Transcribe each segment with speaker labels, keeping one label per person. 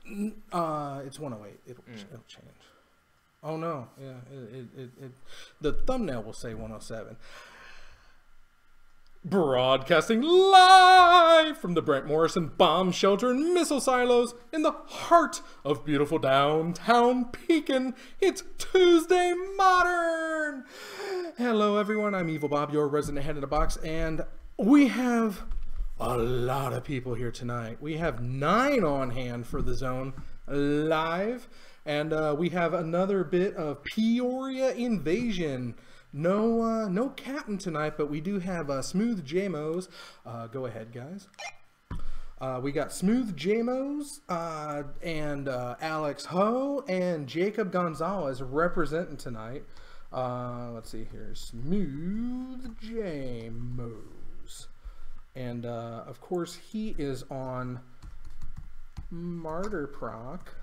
Speaker 1: It's 108. It'll change. Oh no, yeah. The thumbnail will say 107. Broadcasting live from the Brent Morrison bomb shelter and missile silos in the heart of beautiful downtown Pekin. It's Tuesday Modern. Hello everyone, I'm Evil Bob, your resident head in a box, and we have a lot of people here tonight. We have 9 on hand for the zone live, and we have another bit of Peoria invasion. No captain tonight, but we do have Smooth Jamos. Go ahead, guys. We got Smooth Jamos and Alex Ho and Jacob Gonzalez representing tonight. Let's see here. Smooth Jamos. And, of course, he is on Martyr Proc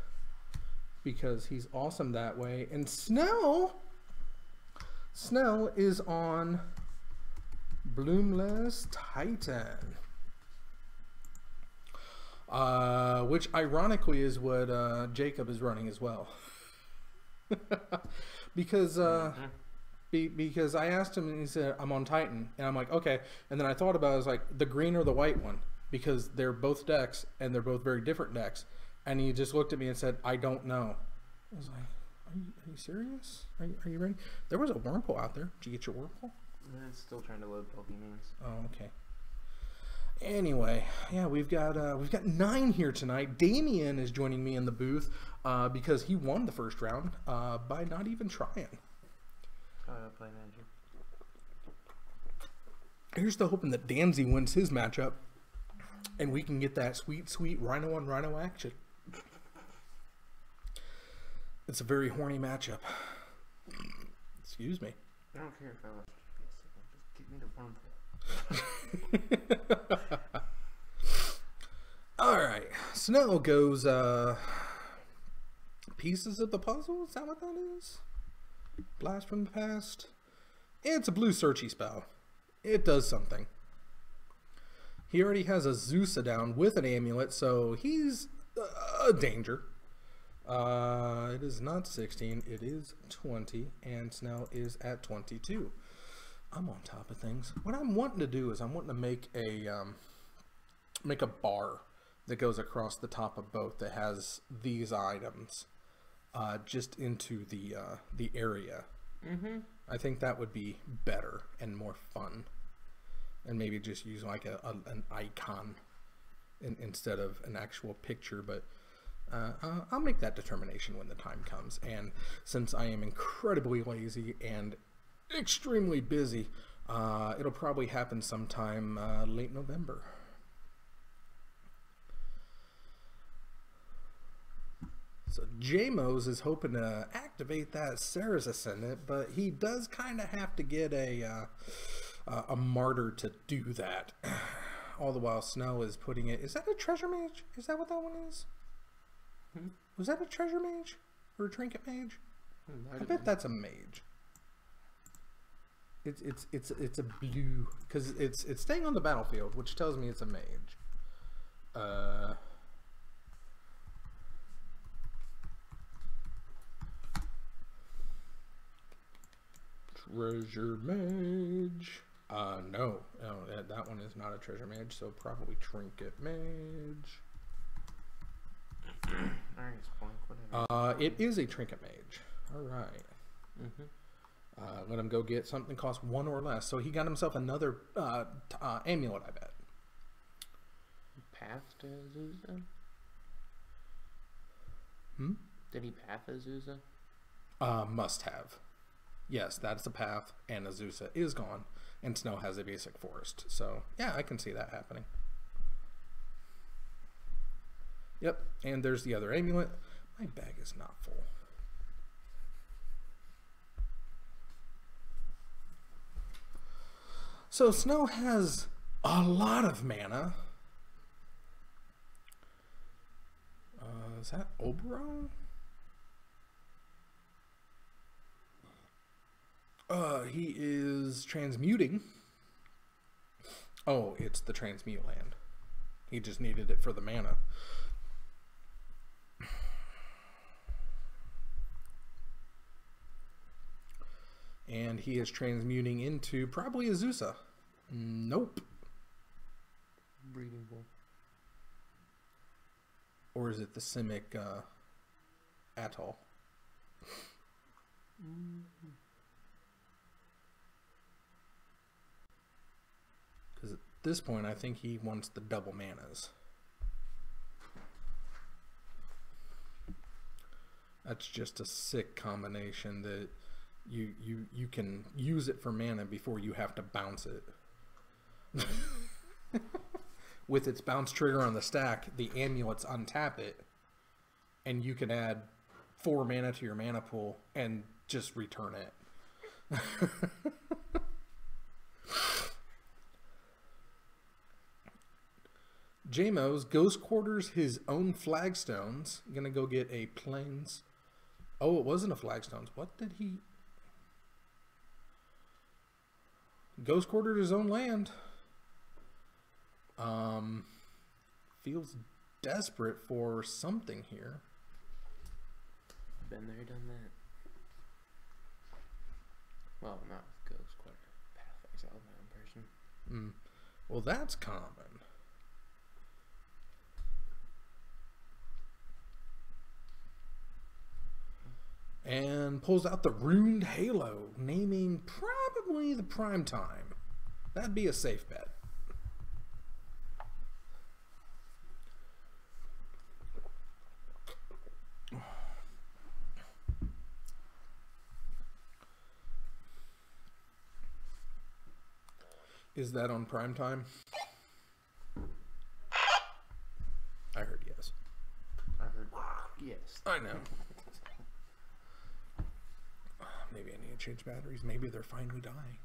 Speaker 1: because he's awesome that way. And Snell is on Bloomless Titan, which ironically is what Jacob is running as well. because because I asked him and he said, I'm on Titan, and I'm like, okay. And then I thought about it, I was like, the green or the white one, because they're both decks and they're both very different decks. And he just looked at me and said, I don't know. I was like, are you serious? Are you ready? There was a Wurmple out there. Did you get your Wurmple?
Speaker 2: It's still trying to load Pokemons.
Speaker 1: Oh, okay. Anyway, yeah, we've got 9 here tonight. Damien is joining me in the booth because he won the first round by not even trying.
Speaker 2: Oh, I'll play Magic.
Speaker 1: Here's to hoping that Danzy wins his matchup, and we can get that sweet, sweet Rhino on Rhino action. It's a very horny matchup. Excuse me.
Speaker 2: I don't care if I lost. Just give me the Wurmple.
Speaker 1: Alright. Snell goes pieces of the puzzle? Is that what that is? Blast from the past? It's a blue searchy spell. It does something. He already has a Zeusa down with an amulet, so he's a danger. It is not 16, it is 20, and Snell is at 22. I'm on top of things. What I'm wanting to do is I'm wanting to make a bar that goes across the top of both that has these items just into the area. I think that would be better and more fun, and maybe just use like an icon instead of an actual picture, but I'll make that determination when the time comes. And since I am incredibly lazy and extremely busy, it'll probably happen sometime late November. So Jamos is hoping to activate that Sarah's Ascendant, but he does kind of have to get a martyr to do that. All the while Snell is putting it... Is that a treasure mage? Is that what that one is? Was that a treasure mage? Or a trinket mage? I bet that's a mage. It's a blue... Because it's staying on the battlefield, which tells me it's a mage. Treasure mage. No, that one is not a treasure mage, so probably trinket mage. It is a trinket mage. All right. Let him go get something cost 1 or less. So he got himself another amulet, I bet.
Speaker 2: Path to Azusa? Did he path Azusa?
Speaker 1: Must have. Yes, that's the path, and Azusa is gone, and Snow has a basic forest. So, yeah, I can see that happening. Yep, and there's the other amulet. My bag is not full. So, Snow has a lot of mana. Is that Oberon? He is transmuting. Oh, it's the transmute land. He just needed it for the mana. And he is transmuting into probably a Zusa. Nope.
Speaker 2: Breeding pool.
Speaker 1: Or is it the Simic Atoll? Because at this point, I think he wants the double manas. That's just a sick combination that you can use it for mana before you have to bounce it. With its bounce trigger on the stack, the amulets untap it, and you can add 4 mana to your mana pool and just return it. JMO's Ghost Quarters his own flagstones. Gonna go get a plains. Oh, it wasn't a flagstones. What did he? Ghost Quartered his own land. Feels desperate for something here.
Speaker 2: Been there, done that. Well, not with Ghost Quarter. Path Exile, my own person.
Speaker 1: Well, that's common. And pulls out the Runed Halo, naming probably the prime time. That'd be a safe bet. Is that on prime time? I heard yes.
Speaker 2: I heard yes.
Speaker 1: I know. Maybe I need to change batteries. Maybe they're finally dying.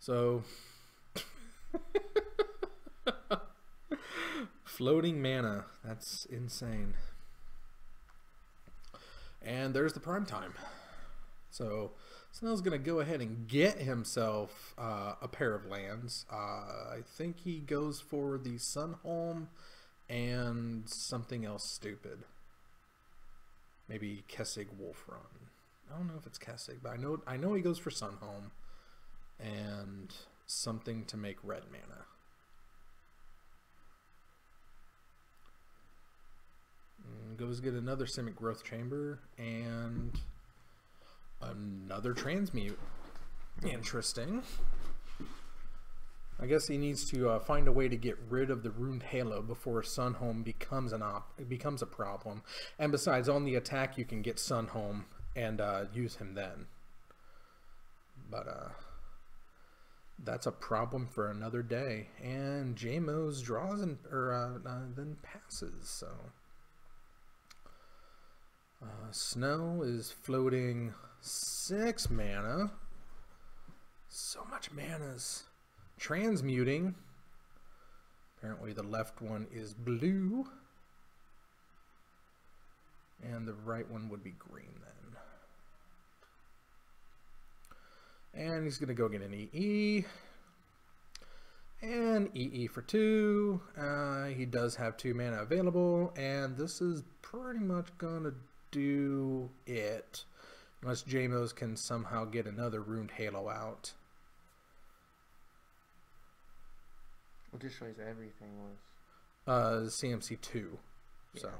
Speaker 1: So, floating mana. That's insane. And there's the prime time. So, Snell's going to go ahead and get himself a pair of lands. I think he goes for the Sunhome and something else stupid. Maybe Kessig Wolf Run. I don't know if it's Kessig, but I know he goes for Sunhome and something to make red mana. Goes get another Simic Growth Chamber and another Transmute. Interesting. I guess he needs to find a way to get rid of the Runed Halo before Sunhome becomes a problem. And besides, on the attack, you can get Sunhome and use him then. But that's a problem for another day. And JMO's draws and then passes. So Snow is floating 6 mana. So much manas. Transmuting. Apparently the left one is blue. And the right one would be green then. And he's going to go get an EE. And EE for 2. He does have 2 mana available. And this is pretty much going to do it. Unless JMO's can somehow get another Runed Halo out.
Speaker 2: Well, just shows everything was
Speaker 1: CMC 2. Yeah. So,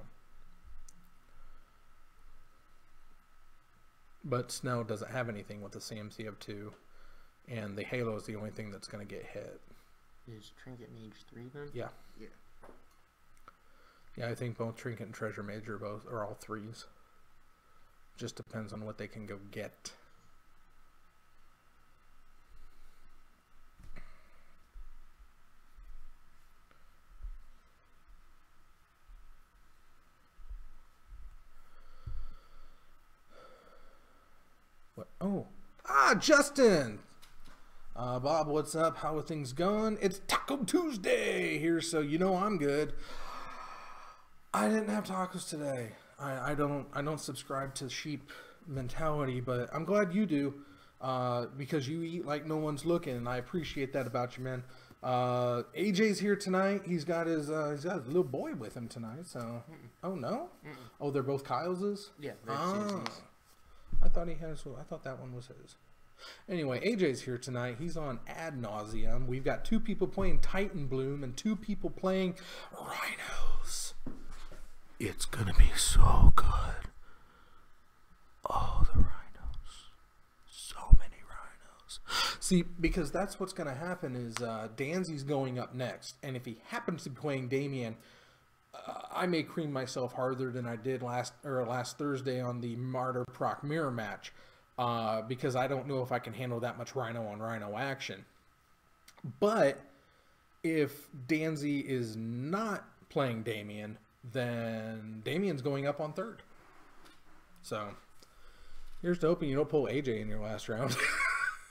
Speaker 1: but Snow doesn't have anything with the CMC of 2, and the Halo is the only thing that's going to get hit.
Speaker 2: Is Trinket Mage 3 then?
Speaker 1: Yeah.
Speaker 2: Yeah.
Speaker 1: Yeah, I think both Trinket and Treasure Mage are all 3s. Just depends on what they can go get. What? Oh. Justin! Bob, what's up? How are things going? It's Taco Tuesday here, so you know I'm good. I didn't have tacos today. I don't subscribe to sheep mentality, but I'm glad you do, because you eat like no one's looking, and I appreciate that about you, man. AJ's here tonight. He's got his little boy with him tonight. So, oh no, oh they're both Kyle's.
Speaker 2: Yeah.
Speaker 1: I thought that one was his. Anyway, AJ's here tonight. He's on Ad Nauseum. We've got 2 people playing Titan Bloom and 2 people playing Rhinos. It's gonna be so good. Oh, the Rhinos. So many Rhinos. See, because that's what's gonna happen is Danzy's going up next. And if he happens to be playing Damien, I may cream myself harder than I did last Thursday on the Martyr Proc Mirror match. Because I don't know if I can handle that much Rhino on Rhino action. But if Danzy is not playing Damien, then Damien's going up on 3rd. So here's to hoping you don't pull AJ in your last round.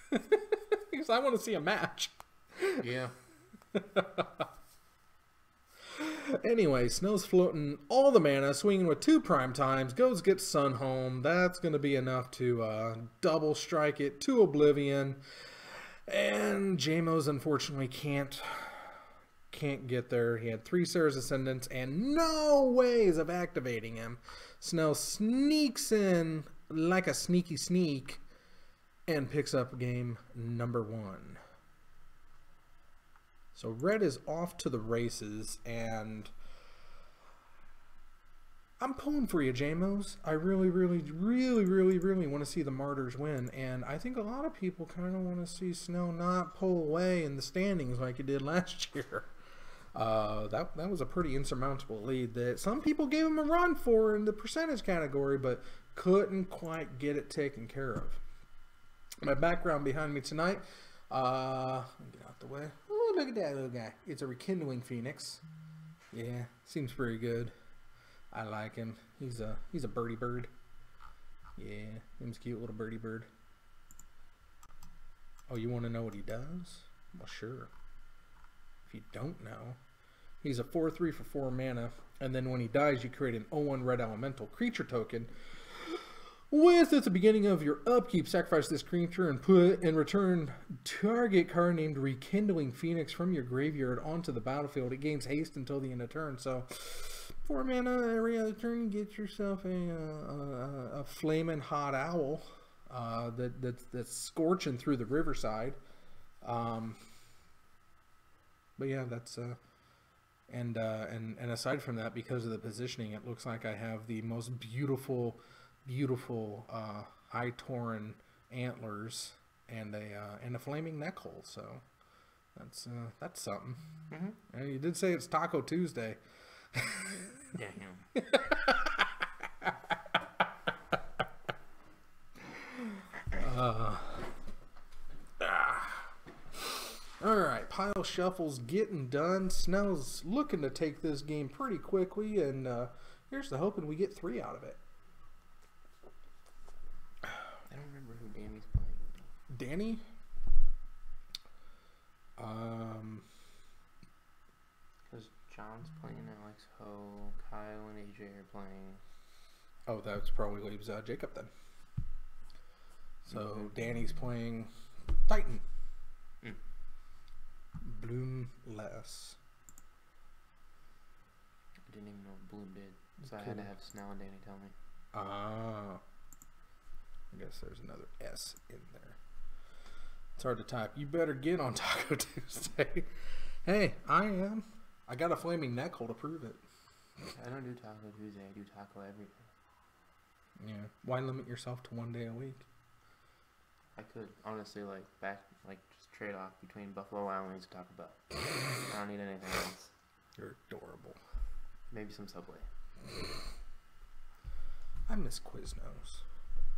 Speaker 1: Because I want to see a match.
Speaker 2: Yeah.
Speaker 1: Anyway, Snow's floating all the mana, swinging with 2 prime times, goes get Sun home. That's going to be enough to double strike it to Oblivion. And JMO's unfortunately can't get there. He had 3 Sarah's Ascendants and no ways of activating him. Snow sneaks in like a sneaky sneak and picks up game number 1. So red is off to the races, and I'm pulling for you, JMOs. I really, really, really, really, really want to see the Martyrs win, and I think a lot of people kind of want to see Snow not pull away in the standings like he did last year. That was a pretty insurmountable lead that some people gave him a run for in the percentage category, but couldn't quite get it taken care of. My background behind me tonight, get out the way. Oh, look at that little guy. It's a Rekindling Phoenix. Yeah, seems pretty good. I like him. He's a birdie bird. Yeah, he's a cute little birdie bird. Oh, you want to know what he does? Well, sure. If you don't know, he's a 4/3 for 4 mana, and then when he dies, you create an 0/1 red elemental creature token. With at the beginning of your upkeep, sacrifice this creature and put in return target card named Rekindling Phoenix from your graveyard onto the battlefield. It gains haste until the end of turn. So 4 mana every other turn, you get yourself a flaming hot owl that's scorching through the riverside. But yeah, that's and aside from that, because of the positioning, it looks like I have the most beautiful high Tauren antlers and a flaming neck hole. So that's something.
Speaker 2: Mm-hmm.
Speaker 1: And you did say it's Taco Tuesday.
Speaker 2: Damn.
Speaker 1: All right, pile shuffle's getting done. Snell's looking to take this game pretty quickly, and here's to hoping we get 3 out of it.
Speaker 2: I don't remember who Danny's playing.
Speaker 1: Danny?
Speaker 2: Because John's playing Alex Ho, Kyle and AJ are playing.
Speaker 1: Oh, that probably leaves Jacob then. So Danny's playing Titan. Bloomless.
Speaker 2: I didn't even know what Bloom did, so I had to have Snell and Danny tell me.
Speaker 1: Ah. I guess there's another S in there. It's hard to type. You better get on Taco Tuesday. Hey, I am. I got a flaming neck hole to prove it.
Speaker 2: I don't do Taco Tuesday. I do taco every day.
Speaker 1: Yeah. Why limit yourself to 1 day a week?
Speaker 2: I could honestly just trade off between Buffalo Wild Wings and Taco Bell. I don't need anything else.
Speaker 1: You're adorable.
Speaker 2: Maybe some Subway.
Speaker 1: I miss Quiznos.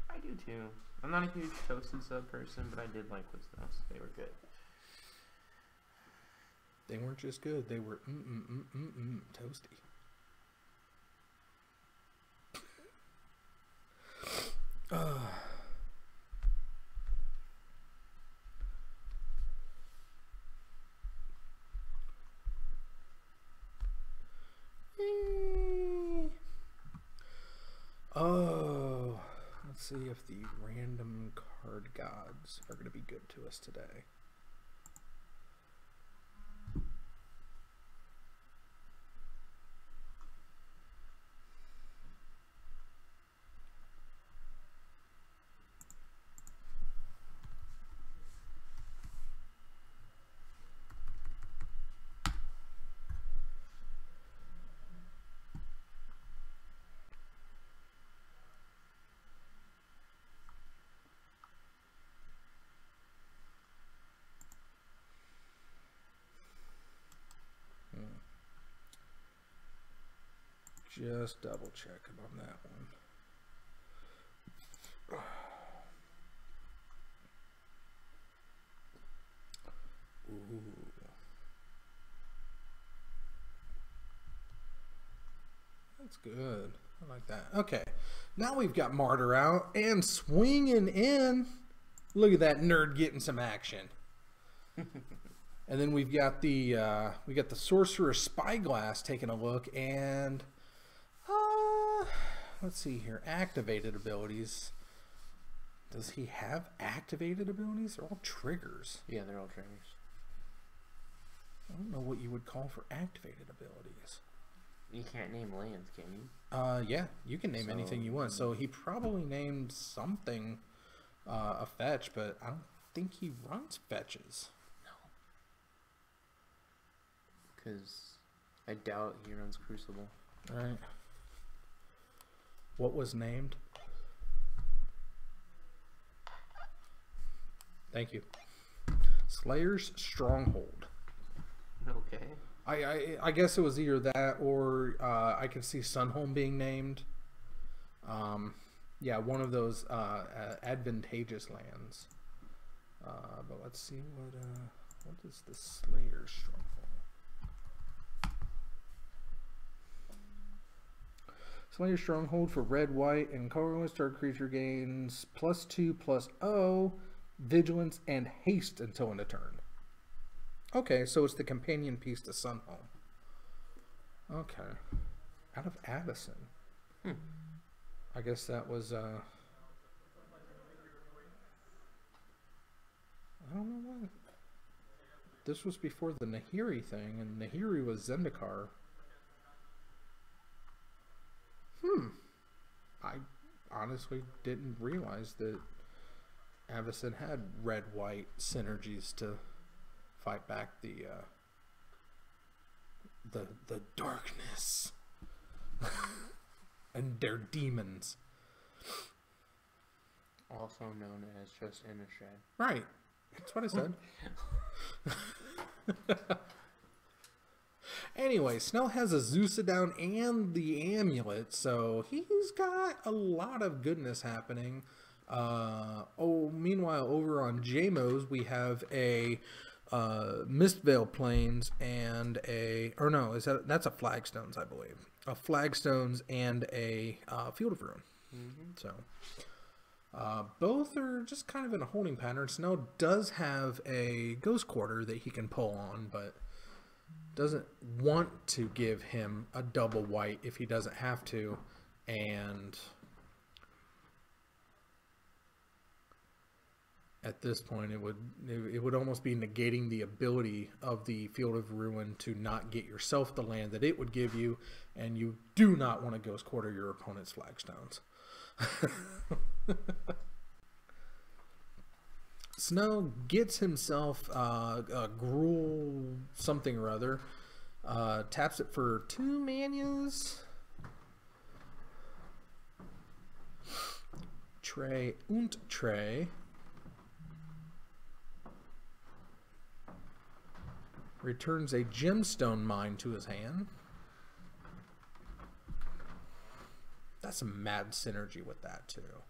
Speaker 2: I do too. I'm not a huge toasted sub person, but I did like Quiznos. They were good.
Speaker 1: They weren't just good. They were toasty. Oh, let's see if the random card gods are going to be good to us today. just double checking on that one. Ooh. That's good. I like that. Okay. Now we've got Martyr out and swinging in. Look at that nerd getting some action. And then we've got the Sorcerer Spyglass taking a look, and let's see here. Activated abilities. Does he have activated abilities? They're all triggers.
Speaker 2: Yeah, they're all triggers.
Speaker 1: I don't know what you would call for activated abilities.
Speaker 2: You can't name lands, can you?
Speaker 1: Yeah, you can name anything you want. So he probably named something a fetch, but I don't think he runs fetches.
Speaker 2: Because I doubt he runs Crucible.
Speaker 1: All right. What was named? Thank you. Slayer's Stronghold.
Speaker 2: Okay.
Speaker 1: I guess it was either that or I could see Sunhome being named. Yeah, one of those advantageous lands. But let's see what is the Slayer's Stronghold. Slayer's Stronghold for red, white, and colorless. Target creature gains +2/+0, vigilance, and haste until end of turn. Okay, so it's the companion piece to Sunhome. Okay. Out of Addison. I guess that was, I don't know why. This was before the Nahiri thing, and Nahiri was Zendikar. I honestly didn't realize that Avacyn had red-white synergies to fight back the darkness and their demons.
Speaker 2: Also known as just Innistrad.
Speaker 1: Right. That's what I said. Anyway, Snell has a Zeusodown and the amulet, so he's got a lot of goodness happening. Meanwhile, over on JMO's, we have a Mistvale Plains and that's a Flagstones, I believe. A Flagstones and a Field of Ruin. So both are just kind of in a holding pattern. Snell does have a Ghost Quarter that he can pull on, but doesn't want to give him a double white if he doesn't have to, and at this point it would almost be negating the ability of the Field of Ruin to not get yourself the land that it would give you, and you do not want to Ghost Quarter your opponent's Flagstones. Snow gets himself a Gruul something or other, taps it for 2 manas. Trey und Trey. Returns a Gemstone Mine to his hand. That's some mad synergy with that too.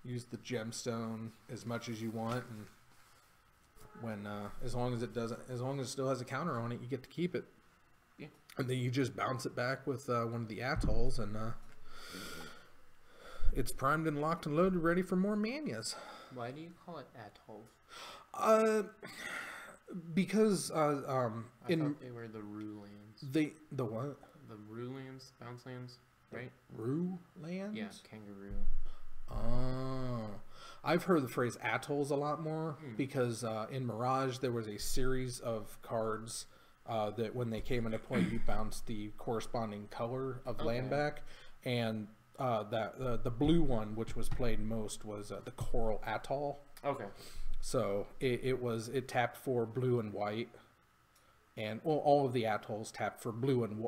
Speaker 1: Use the gemstone as much as you want, and when as long as it still has a counter on it, you get to keep it.
Speaker 2: Yeah. And
Speaker 1: then you just bounce it back with one of the atolls, and it's primed and locked and loaded, ready for more manas.
Speaker 2: Why do you call it atolls?
Speaker 1: Because
Speaker 2: I thought they were the Rue lands.
Speaker 1: The what?
Speaker 2: The Rue lands, bounce lands, right?
Speaker 1: Rue lands?
Speaker 2: Yeah, kangaroo.
Speaker 1: Oh, I've heard the phrase atolls a lot more because in Mirage there was a series of cards that when they came into play you bounced the corresponding color of land back, and the blue one, which was played most, was the Coral Atoll.
Speaker 2: Okay.
Speaker 1: So it tapped for blue and white, and all of the atolls tapped for blue and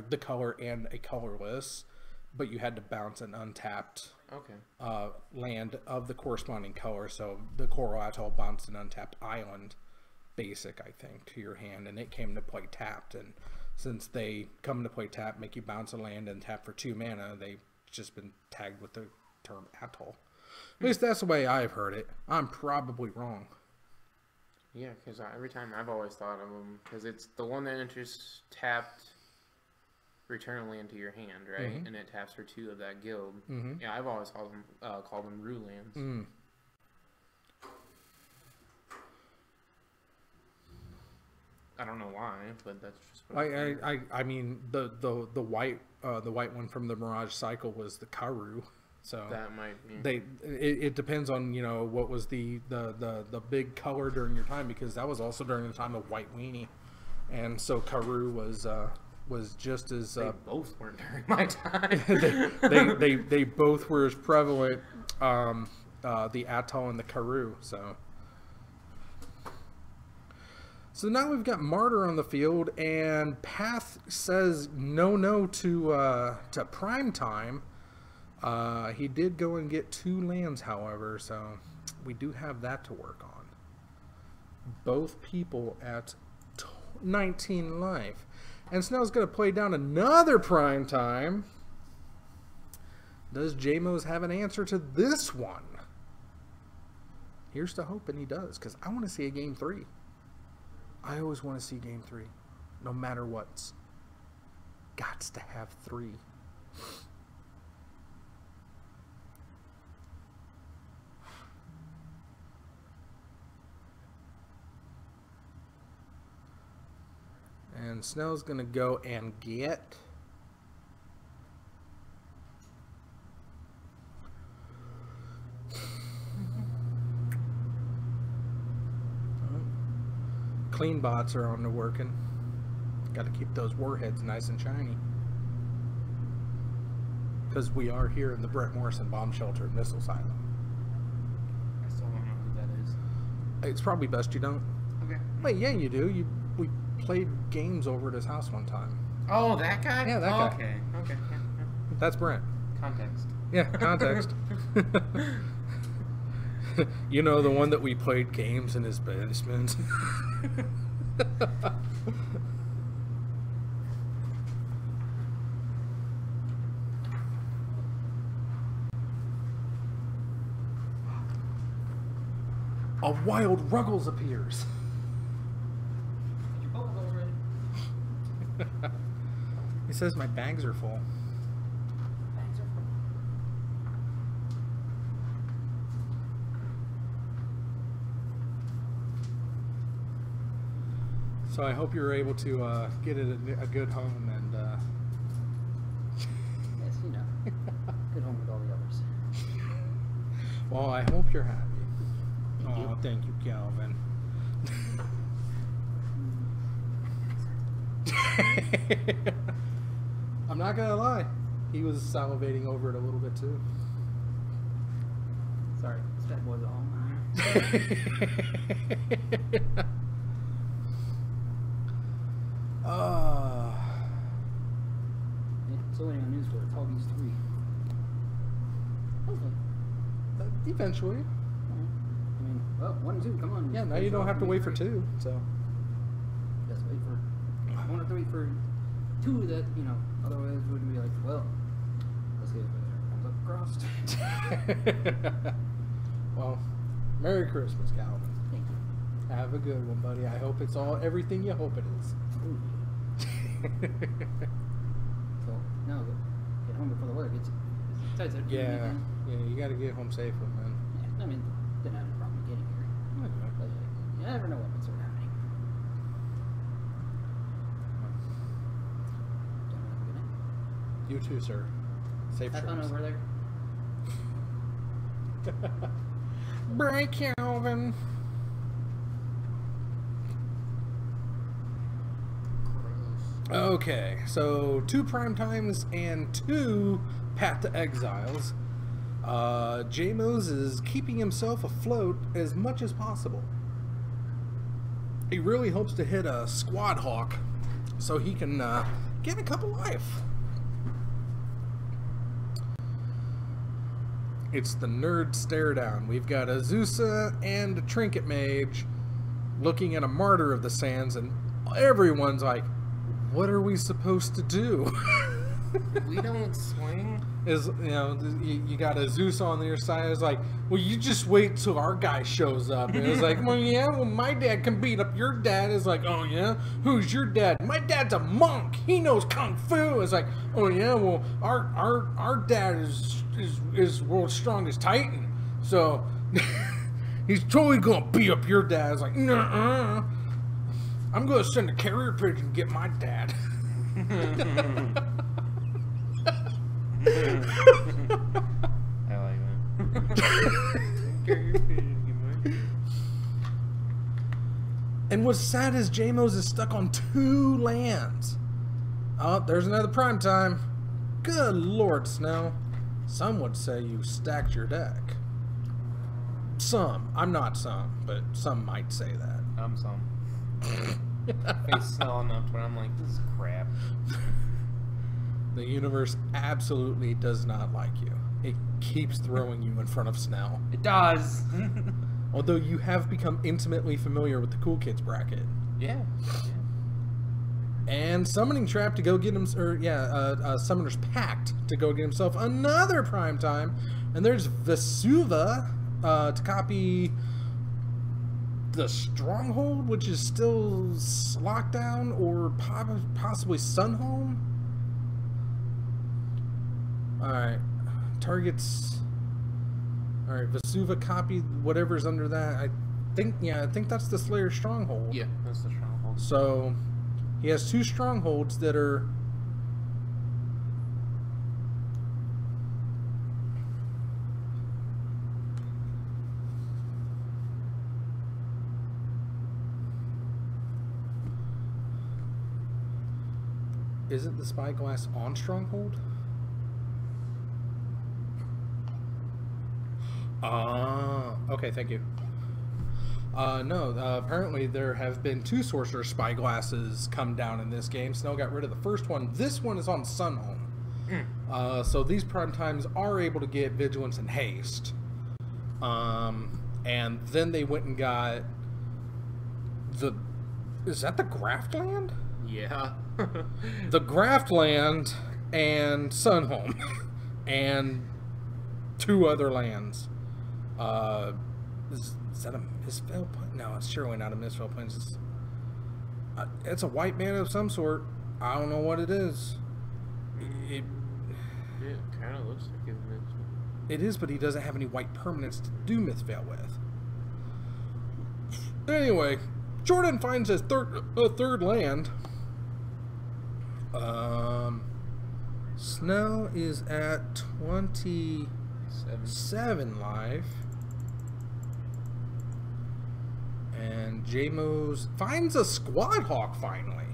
Speaker 1: the color and a colorless, but you had to bounce an untapped land of the corresponding color. So the Coral Atoll bounced an untapped island basic, I think, to your hand, and it came to play tapped, and since they come into play tap, make you bounce a land, and tap for 2 mana, they've just been tagged with the term atoll. At least that's the way I've heard it. I'm probably wrong.
Speaker 2: Yeah, because every time I've always thought of them, because it's the one that enters tapped, return a land to your hand, right?
Speaker 1: Mm-hmm.
Speaker 2: And it taps for 2 of that guild.
Speaker 1: Mm-hmm.
Speaker 2: Yeah, I've always called them Rue lands.
Speaker 1: Mm.
Speaker 2: I don't know why, but that's just what
Speaker 1: I mean the white one from the Mirage Cycle was the Karu. So
Speaker 2: that might be.
Speaker 1: It depends on, you know, what was the big color during your time, because that was also during the time of White Weenie, and so Karu was just as
Speaker 2: they both weren't during my time.
Speaker 1: they both were as prevalent, the Atoll and the Karu. So now we've got Martyr on the field, and Path says no to Prime Time. He did go and get 2 lands, however, so we do have that to work on. Both people at 19 life. And Snell's going to play down another Prime Time. Does JMOs have an answer to this one? Here's to hoping he does, because I want to see a Game 3. I always want to see Game 3, no matter what. Gots to have 3. And Snell's going to go and get... Clean bots are on the working. Got to keep those warheads nice and shiny. Because we are here in the Brent Morrison Bomb Shelter Missile Silo.
Speaker 2: I still don't know who that is.
Speaker 1: It's probably best you don't.
Speaker 2: Okay.
Speaker 1: Wait, yeah, you do. We played games over at his house one time.
Speaker 2: Oh, that guy?
Speaker 1: Yeah, that guy.
Speaker 2: Okay. Yeah.
Speaker 1: That's Brent.
Speaker 2: Context.
Speaker 1: Yeah, context. You know, the one that we played games in his basement. A wild Ruggles appears.
Speaker 2: Your bubble goes ready.
Speaker 1: He says my bags are full.
Speaker 2: Bags are full.
Speaker 1: So I hope you're able to get it a good home and.
Speaker 3: Yes, you know. Good home with all the others.
Speaker 1: Well, I hope you're happy.
Speaker 3: Thank you.
Speaker 1: Thank you, Calvin. I'm not gonna lie, he was salivating over it a little bit too.
Speaker 3: Sorry, this bad boy's at home. Yeah, so waiting on news for Toby's 3. Hopefully.
Speaker 1: Eventually.
Speaker 3: I mean, well, 1 and 2, come on.
Speaker 1: Yeah, now you don't have to wait for 2. So.
Speaker 3: Just wait for. I won't have to wait for 2 that, you know, otherwise it would be like, well, let's get it comes up crossed.
Speaker 1: Well, Merry Christmas, Calvin.
Speaker 3: Thank you.
Speaker 1: Have a good one, buddy. I hope it's everything you hope it is.
Speaker 3: Ooh. So, no, get home before the weather gets tight.
Speaker 1: Yeah, you gotta get home safely, man.
Speaker 3: Yeah, I mean, didn't have a problem getting here. But you never know what might start happening. Gentlemen, have a good night.
Speaker 1: You too, sir. Safe
Speaker 3: Have fun
Speaker 1: trips.
Speaker 3: over there.
Speaker 1: Bye, Calvin. Okay, so 2 Prime Times and 2 Path to Exiles. JMOs is keeping himself afloat as much as possible. He really hopes to hit a Squad Hawk so he can get a couple life. It's the nerd stare down. We've got Azusa and a Trinket Mage looking at a Martyr of the Sands, and everyone's like, what are we supposed to do?
Speaker 2: We don't swing.
Speaker 1: Is, you know, you got a Zeus on your side. It's like, well, you just wait till our guy shows up. And it's like, well, yeah, well, my dad can beat up your dad. It's like, oh yeah, who's your dad? My dad's a monk. He knows kung fu. It's like, oh yeah, well, our dad is world's strongest titan. So he's totally gonna beat up your dad. It's like, nuh-uh. I'm gonna send a carrier pigeon to get my dad.
Speaker 2: I like that.
Speaker 1: And what's sad is JMO's is stuck on 2 lands. Oh, there's another prime time. Good Lord, Snow. Some would say you stacked your deck. Some. I'm not some, but some might say that.
Speaker 2: I'm some. Face smell enough where I'm like, this is crap.
Speaker 1: The universe absolutely does not like you. It keeps throwing you in front of Snell.
Speaker 2: It does.
Speaker 1: Although you have become intimately familiar with the Cool Kids bracket.
Speaker 2: Yeah.
Speaker 1: And Summoning Trap to go get him, Summoner's Pact to go get himself another prime time. And there's Vesuva to copy the Stronghold, which is still Lockdown, or possibly Sunhome. Alright, targets. Alright, Vesuva copied whatever's under that. I think that's the Slayer Stronghold.
Speaker 2: Yeah, that's the Stronghold.
Speaker 1: So, he has 2 Strongholds that are. Isn't the Spyglass on Stronghold? Okay, thank you. No, apparently there have been 2 Sorcerer Spyglasses come down in this game. Snow got rid of the first one. This one is on Sunhome. So these prime times are able to get Vigilance and Haste. And then they went and got is that the Graftland?
Speaker 2: Yeah.
Speaker 1: The Graftland and Sunhome. And 2 other lands. Is that a Mistveil Plains? No, it's surely not a Mistveil Plains. It's a white mana of some sort. I don't know what it is.
Speaker 2: It kind of looks like it's Mistveil.
Speaker 1: It is, but he doesn't have any white permanents to do Mistveil with. Anyway, Jordan finds his third land. Snow is at 27 live. And JMO's finds a Squad Hawk finally.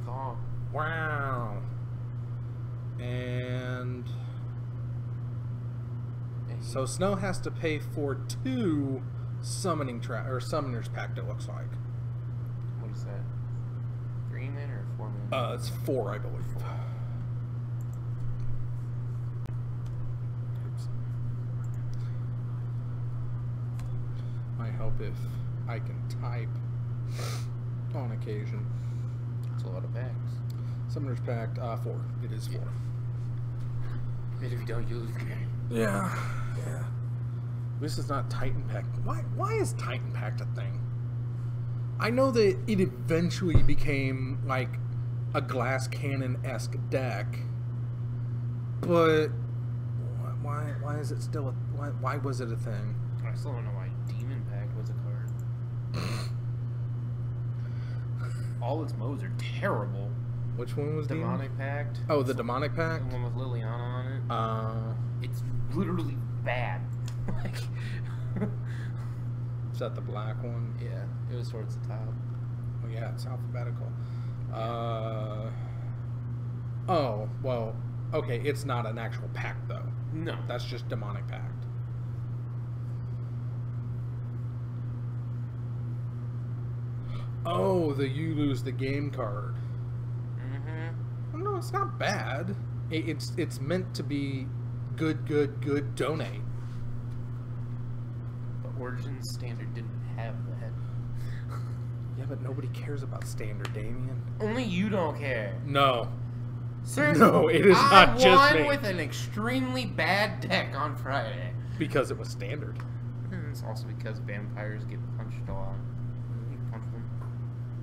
Speaker 2: Caw.
Speaker 1: Wow. And so Snow has to pay for 2 Summoner's Pact, it looks like.
Speaker 2: What is that? 3 men or 4 men?
Speaker 1: It's 4, I believe. Oops. Might help if I can type on occasion.
Speaker 2: It's a lot of packs.
Speaker 1: Summoner's Pact, 4. It is 4.
Speaker 2: And if you don't use it,
Speaker 1: Yeah. This is not Titan Pact. Why is Titan Pact a thing? I know that it eventually became like a glass cannon-esque deck, but why is it still why was it a thing?
Speaker 2: I still don't know why Demon Pact was a card. All its modes are terrible.
Speaker 1: Which one was
Speaker 2: Demonic Pact?
Speaker 1: Oh, the Demonic Pact?
Speaker 2: The one with Liliana on it. It's literally bad. Like,
Speaker 1: is that the black one?
Speaker 2: yeah, it was towards the top.
Speaker 1: Oh yeah, it's alphabetical. Oh, well, okay, it's not an actual pact though.
Speaker 2: No.
Speaker 1: That's just Demonic Pact. Oh, the you lose the game card.
Speaker 2: Mm-hmm.
Speaker 1: No, it's not bad. It's meant to be good donate.
Speaker 2: But Origins Standard didn't have that.
Speaker 1: Yeah, but nobody cares about standard, Damien.
Speaker 2: Only you don't care.
Speaker 1: No.
Speaker 2: Seriously,
Speaker 1: No, it is not just me.
Speaker 2: I won with an extremely bad deck on Friday.
Speaker 1: Because it was standard.
Speaker 2: And it's also because vampires get punched a lot. You can punch them.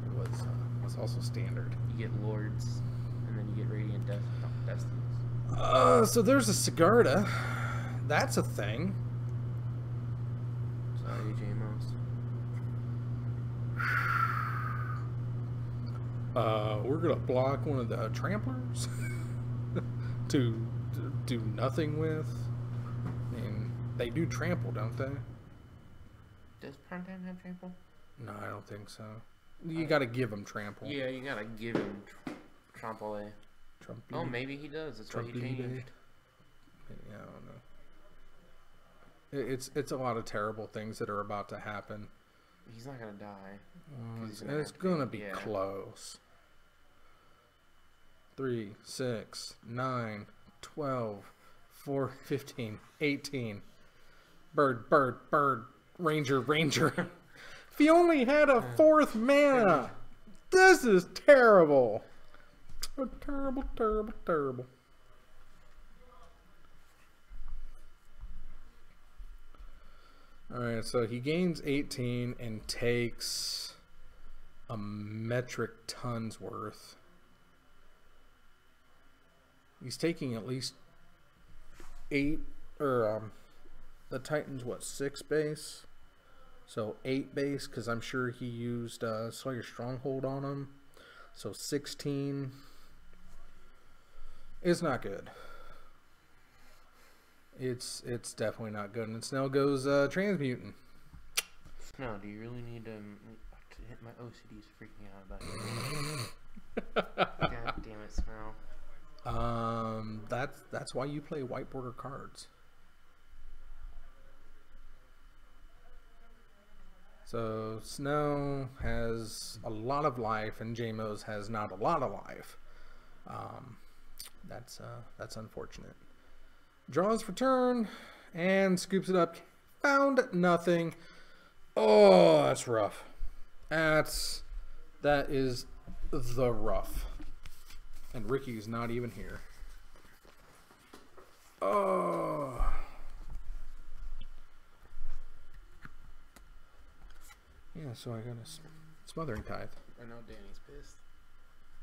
Speaker 1: It was also standard.
Speaker 2: You get lords, and then you get radiant destinies.
Speaker 1: So there's a Sigarda. That's a thing.
Speaker 2: Sorry, J-Mos.
Speaker 1: We're gonna block one of the tramplers to do nothing with. I mean, they do trample, don't they?
Speaker 2: Does Primetime have trample?
Speaker 1: No, I don't think so. You gotta give him trample.
Speaker 2: Yeah, you gotta give him trample A. Oh, maybe he does. That's what he changed.
Speaker 1: Yeah, I don't know. It's a lot of terrible things that are about to happen.
Speaker 2: He's not gonna die.
Speaker 1: It's gonna be close. 3, 6, 9, 12, 4, 15, 18. Bird, bird, bird. Ranger, ranger. If he only had a 4th mana. This is terrible. Oh, terrible, terrible, terrible. Alright, so he gains 18 and takes a metric ton's worth. He's taking at least 8, or the Titan's what, 6 base? So 8 base, because I'm sure he used Slayer Stronghold on him. So 16 is not good. It's definitely not good. And Snell goes Transmutant.
Speaker 2: No, do you really need to hit my OCD's freaking out about you? God damn it, Snell.
Speaker 1: That's why you play white border cards. So Snow has a lot of life, and JMO's has not a lot of life. That's unfortunate. Draws for turn and scoops it up. Found nothing. Oh, that's rough. That is the rough. And Ricky's not even here. Oh. Yeah, so I got a Smothering Tithe.
Speaker 2: I know Danny's pissed.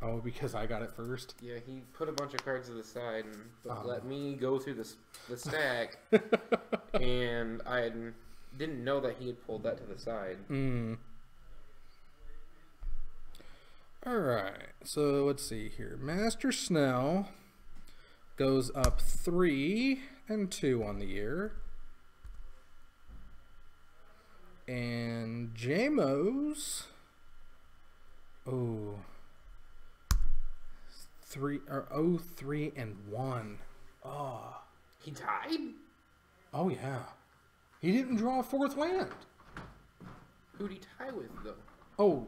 Speaker 1: Oh, because I got it first?
Speaker 2: Yeah, he put a bunch of cards to the side and let me go through the stack. And I didn't know that he had pulled that to the side.
Speaker 1: Alright, so let's see here. Master Snell goes up 3 and 2 on the year. And JMO's, oh, 3 and 1. Oh,
Speaker 2: he tied?
Speaker 1: Oh yeah, he didn't draw a 4th land.
Speaker 2: Who'd he tie with though?
Speaker 1: Oh,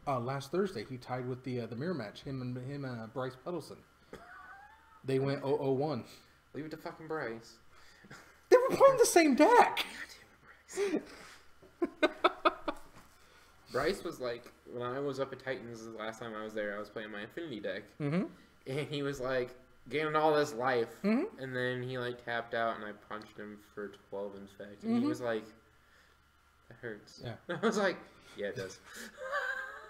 Speaker 1: last Thursday he tied with the mirror match. Him and Bryce Puddleson. They went 0-0-1.
Speaker 2: Leave it to fucking Bryce.
Speaker 1: They were playing the same deck.
Speaker 2: God damn it, Bryce. Bryce was like, when I was up at Titans the last time I was there, I was playing my Infinity deck. And he was like, gaining all this life. And then he like tapped out and I punched him for 12 infect. And he was like, that hurts.
Speaker 1: Yeah.
Speaker 2: I was like, yeah, it does.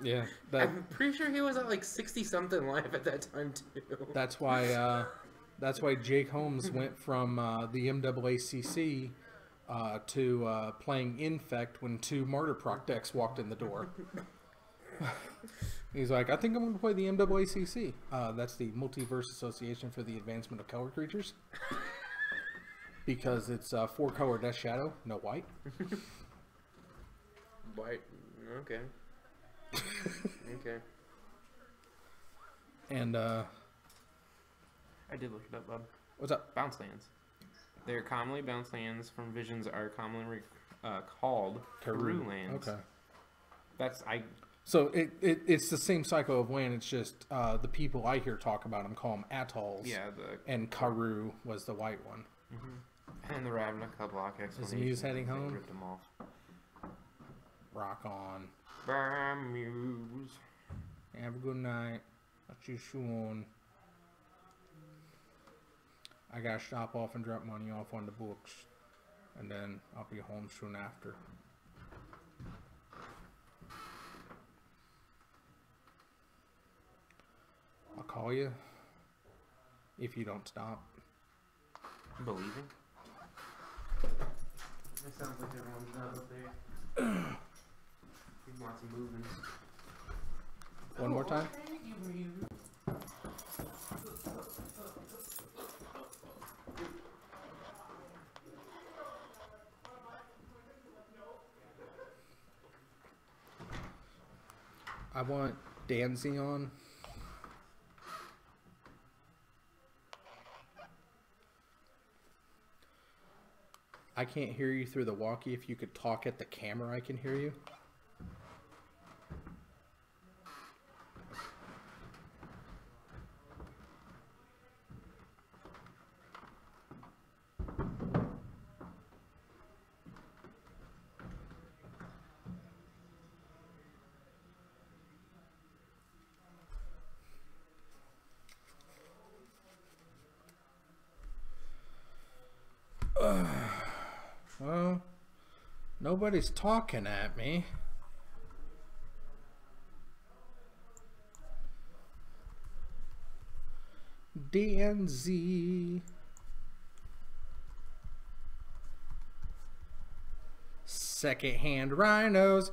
Speaker 1: Yeah.
Speaker 2: I'm pretty sure he was at like 60-something life at that time too.
Speaker 1: That's why Jake Holmes went from the MAACC to playing Infect when 2 Martyr Proc decks walked in the door. He's like, I think I'm going to play the MAACC. That's the Multiverse Association for the Advancement of Color Creatures. Because it's 4-color Death Shadow, no white.
Speaker 2: White, okay. Okay.
Speaker 1: And,
Speaker 2: I did look it up, bub.
Speaker 1: What's up?
Speaker 2: Bounce lands. They're commonly bounce lands from Visions are commonly called Karoo lands.
Speaker 1: Okay. So it's the same cycle of land. It's just the people I hear talk about them call them atolls.
Speaker 2: Yeah.
Speaker 1: And Karoo was the white one.
Speaker 2: And the Ravnica block
Speaker 1: Is Muse heading home?
Speaker 2: Ripped them off.
Speaker 1: Rock on.
Speaker 2: Bye, Muse.
Speaker 1: Have a good night. I'll see you soon. I gotta stop off and drop money off on the books. And then I'll be home soon after. I'll call you if you don't stop.
Speaker 2: Believing? It sounds like everyone's not up there. We want some movement.
Speaker 1: One more time?
Speaker 2: Thank you, Muse.
Speaker 1: I want Danzy on. I can't hear you through the walkie. If you could talk at the camera, I can hear you. Well, nobody's talking at me. DNZ. Secondhand rhinos.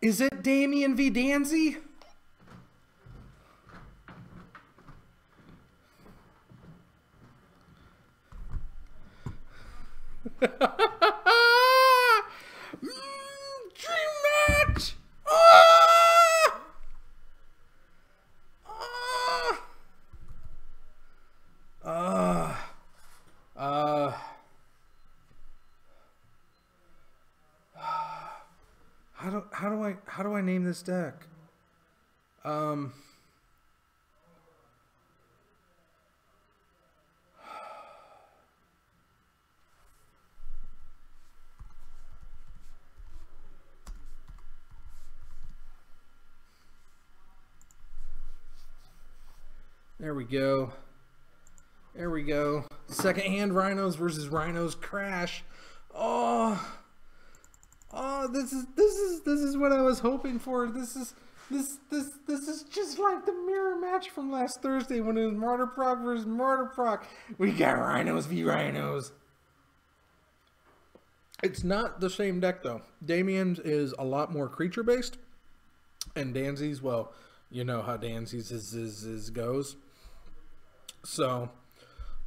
Speaker 1: Is it Damien v. Danzy? Dream match! How do I name this deck? There we go. There we go. Secondhand rhinos versus rhinos crash. Oh, this is what I was hoping for. This is just like the mirror match from last Thursday when it was Martyr Proc versus Martyr Proc. We got rhinos v rhinos. It's not the same deck though. Damien's is a lot more creature based, and Danzy's, well, you know how Danzy's is goes. So,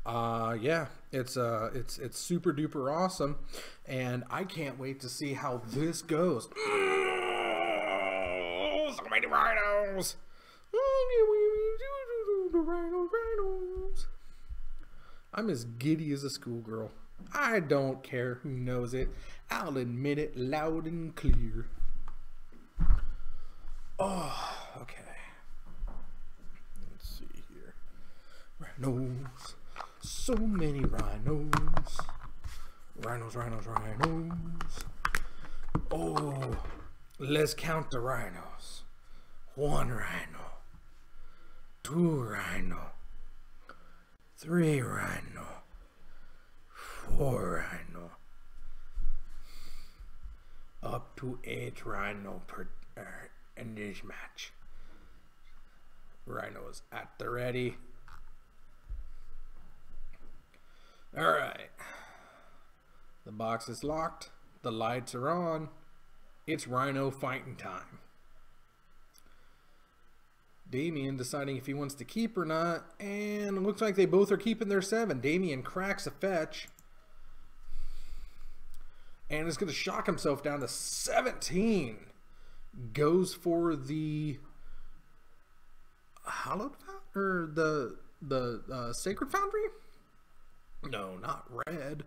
Speaker 1: yeah, it's super duper awesome, and I can't wait to see how this goes. So many rhinos! Rhinos. I'm as giddy as a schoolgirl. I don't care who knows it. I'll admit it loud and clear. Oh, okay. Let's see here. Rhinos. So many rhinos. Rhinos, rhinos, rhinos. Oh, let's count the rhinos. 1 rhino. 2 rhino. 3 rhino. 4 rhino. Up to 8 rhino per in this match. Rhinos at the ready. Alright. The box is locked. The lights are on. It's rhino fighting time. Damien deciding if he wants to keep or not. And it looks like they both are keeping their 7. Damien cracks a fetch. And is going to shock himself down to 17. Goes for the Hallowed or the Sacred Foundry? No, not red.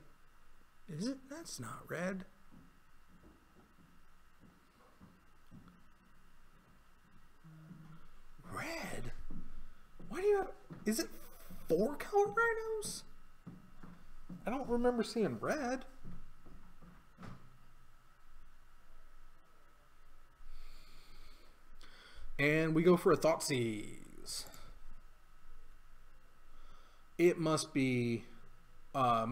Speaker 1: Is it? That's not red. Red? Why do you have... Is it 4 color rhinos? I don't remember seeing red. And we go for a Thoughtseize. It must be a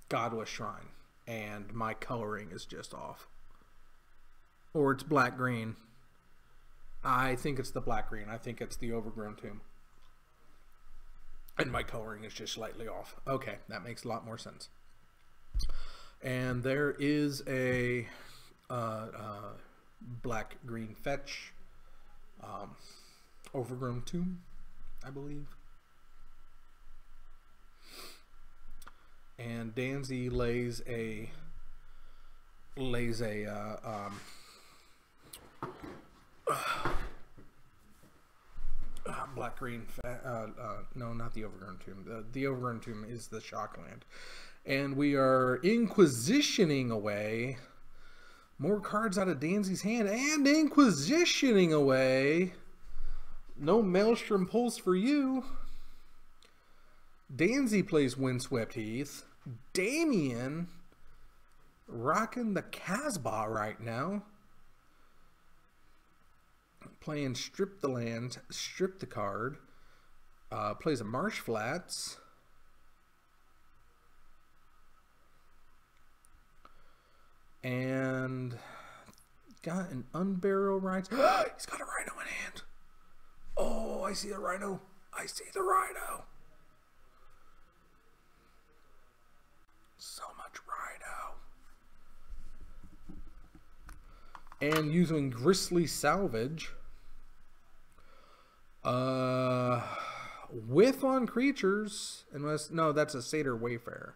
Speaker 1: Godless Shrine, and my coloring is just off. Or it's black-green. I think it's the black-green. I think it's the Overgrown Tomb. And my coloring is just slightly off. Okay, that makes a lot more sense. And there is a black-green fetch. Overgrown Tomb, I believe. And Danzy lays a black-green no, not the Overgrown Tomb. The Overgrown Tomb is the Shockland. And we are inquisitioning away more cards out of Danzy's hand, and inquisitioning away. No Maelstrom Pulse for you. Danzy plays Windswept Heath. Damien rocking the Casbah right now. Playing Strip the Land, Strip the Card. Plays a Marsh Flats. And got an Unburial Rites. He's got a Rhino in hand. Oh, I see the Rhino. I see the Rhino. So much Rhino. And using Grisly Salvage. Whiff on creatures. Unless, no, that's a Satyr Wayfarer.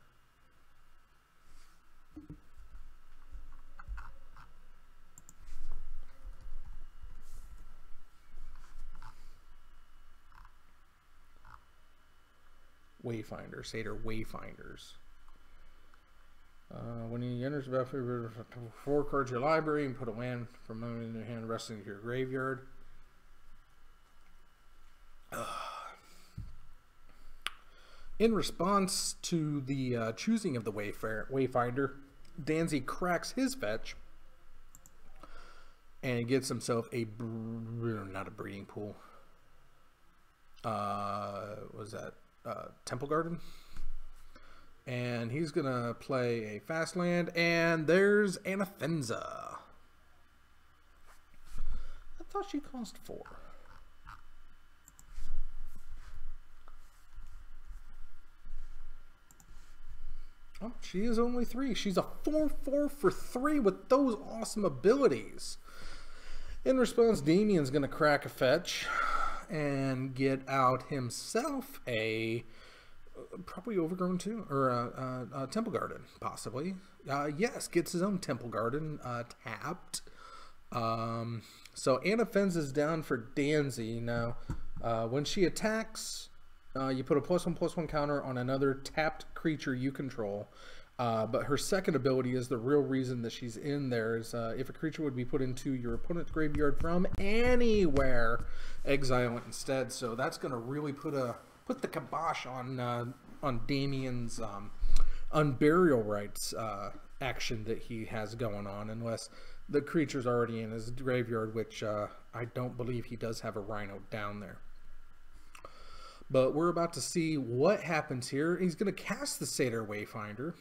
Speaker 1: Wayfinder, Satyr Wayfinders. When he enters the battlefield, 4 cards your library and put a land from them in your hand resting into your graveyard. In response to the choosing of the Wayfinder, Danzy cracks his fetch and gets himself a not a breeding pool. What was that? Temple Garden. And he's gonna play a fast land, and there's Anafenza. I thought she cost 4. Oh, she is only 3. She's a 4/4 for 3 with those awesome abilities. In response, Damien's gonna crack a fetch and get out himself a probably Overgrown Tomb, or a Temple Garden, possibly. Yes, gets his own Temple Garden tapped. So Anafenza is down for Danzy. Now, when she attacks, you put a +1/+1 counter on another tapped creature you control. But her second ability is the real reason that she's in there. Is if a creature would be put into your opponent's graveyard from anywhere, exile it instead. So that's going to really put the kibosh on Damien's Unburial Rites action that he has going on, unless the creature's already in his graveyard, which I don't believe he does have a Rhino down there. But we're about to see what happens here. He's going to cast the Satyr Wayfinder.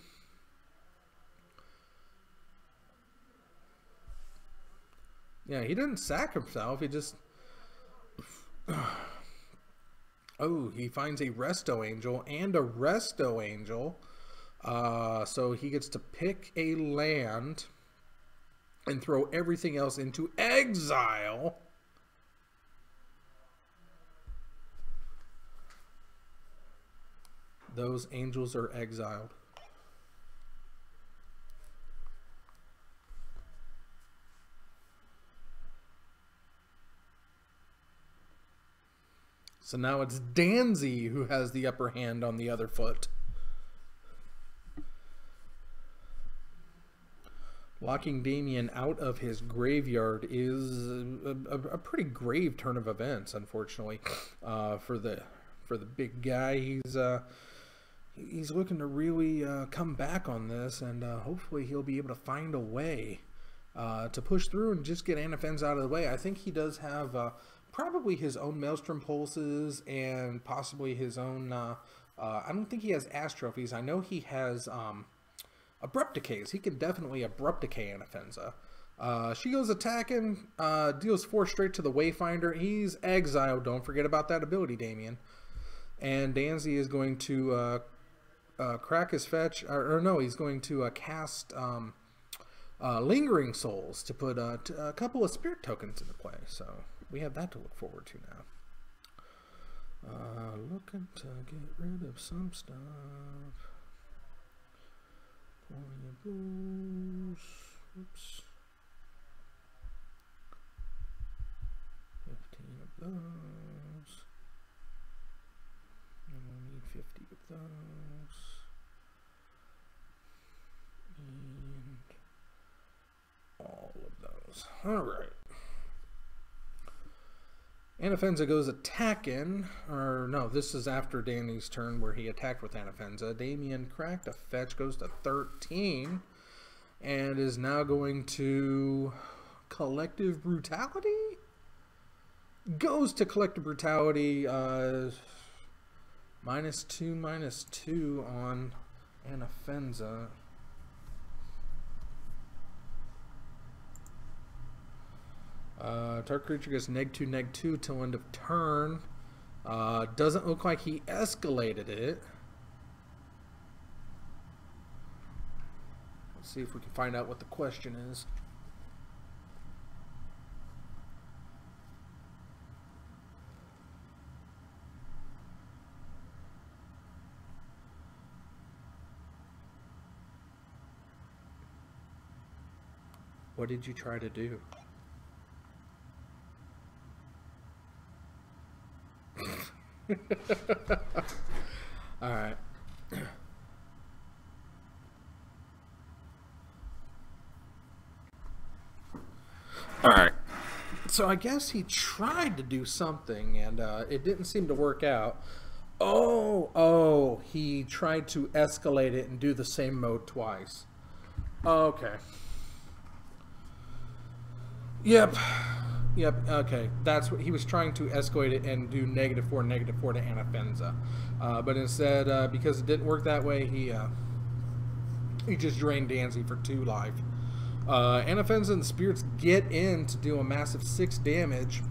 Speaker 1: Yeah, he didn't sack himself. He just... Oh, he finds a Resto Angel and a Resto Angel. So he gets to pick a land and throw everything else into exile. Those angels are exiled. So now it's Danzy who has the upper hand on the other foot. Locking Damien out of his graveyard is a pretty grave turn of events, unfortunately, for the big guy. he's looking to really come back on this, and hopefully he'll be able to find a way to push through and just get Anafenza out of the way. I think he does have probably his own Maelstrom Pulses and possibly his own... I don't think he has Ash Trophies. I know he has Abrupt Decays. He can definitely Abrupt Decay Anafenza. She goes attacking, deals 4 straight to the Wayfinder. He's exiled. Don't forget about that ability, Damien. And Danzy is going to crack his fetch, or no, he's going to cast Lingering Souls to put a couple of spirit tokens into play. So we have that to look forward to now. Looking to get rid of some stuff. 20 of those. Oops. 15 of those. And we'll need 50 of those. And all of those. Alright. Anafenza goes attacking, or no, this is after Danny's turn where he attacked with Anafenza. Damien cracked a fetch, goes to 13, and is now going to Collective Brutality? Goes to Collective Brutality, -2, -2 on Anafenza. Target creature gets -2, -2 till end of turn. Doesn't look like he escalated it. Let's see if we can find out what the question is. What did you try to do? All right. All right. So I guess he tried to do something, and it didn't seem to work out. Oh, he tried to escalate it and do the same mode twice. Okay. Yep, okay. That's what he was trying to escalate it and do -4 to Anafenza. But instead, because it didn't work that way, he just drained Danzy for 2 life. Anafenza and the Spirits get in to do a massive 6 damage.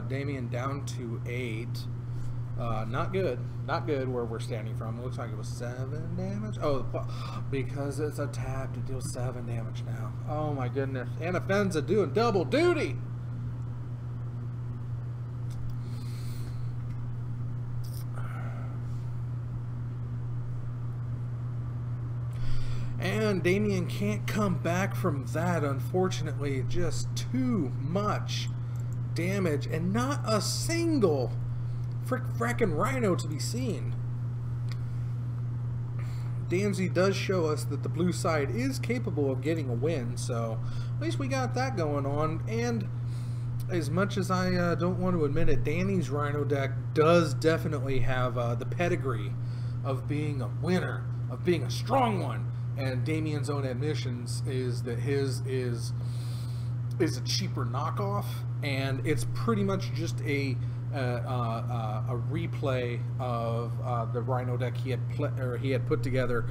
Speaker 1: Damien down to 8. Not good. Not good where we're standing from. It looks like it was 7 damage. Oh, because it's a tap to deal 7 damage now. Oh my goodness. Anafenza doing double duty. And Damien can't come back from that, unfortunately. Just too much damage and not a single frackin' Rhino to be seen. Danzy does show us that the blue side is capable of getting a win, so at least we got that going on. And as much as I don't want to admit it, Danny's Rhino deck does definitely have the pedigree of being a winner, of being a strong one. And Damien's own admissions is that his is a cheaper knockoff, and it's pretty much just a replay of the Rhino deck he had put together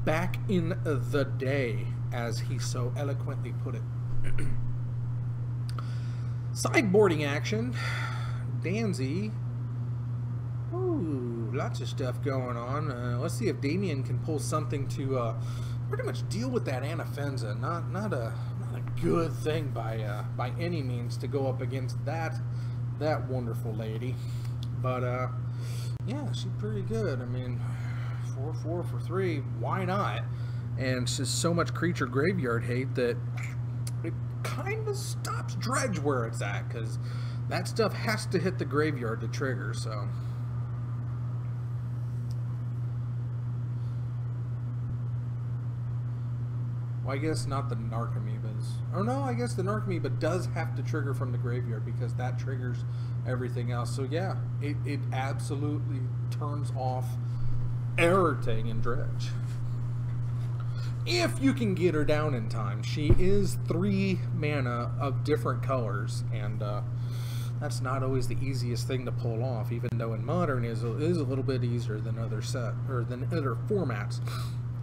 Speaker 1: back in the day, as he so eloquently put it. Sideboarding action. Danzy. Ooh, lots of stuff going on. Let's see if Damien can pull something to pretty much deal with that Anafenza. Not a good thing by any means to go up against that wonderful lady, but yeah, she's pretty good. I mean, 4/4 for 3, why not? And it's just so much creature graveyard hate that it kind of stops Dredge where it's at, because that stuff has to hit the graveyard to trigger. So well, I guess not the Narcomoebas. Or no, I guess the Narcomoeba does have to trigger from the graveyard, because that triggers everything else. So yeah, it absolutely turns off everything in dredge. If you can get her down in time. She is 3 mana of different colors, and that's not always the easiest thing to pull off, even though in Modern is a little bit easier than other formats.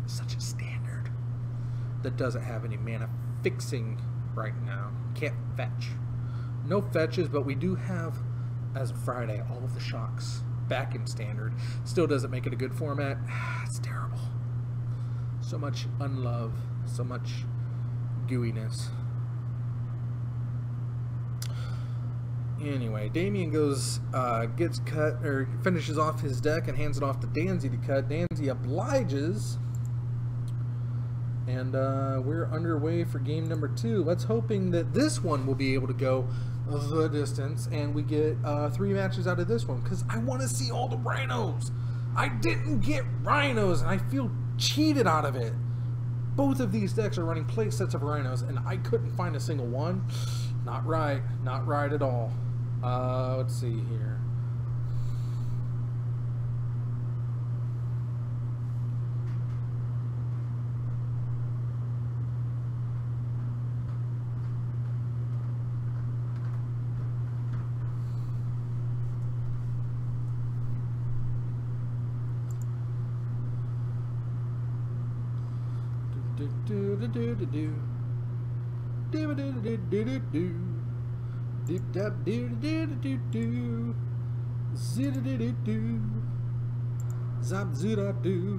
Speaker 1: Such a standard that doesn't have any mana fixing right now. Can't fetch. No fetches, but we do have, as of Friday, all of the shocks back in standard. Still doesn't make it a good format. It's terrible. So much unlove, so much gooiness. Anyway, Damien goes, gets cut, or finishes off his deck and hands it off to Danzy to cut. Danzy obliges. And we're underway for game number 2. Let's hoping that this one will be able to go the distance and we get 3 matches out of this one, because I want to see all the rhinos. I didn't get rhinos and I feel cheated out of it. Both of these decks are running play sets of rhinos and I couldn't find a single one. Not right. Not right at all. Let's see here.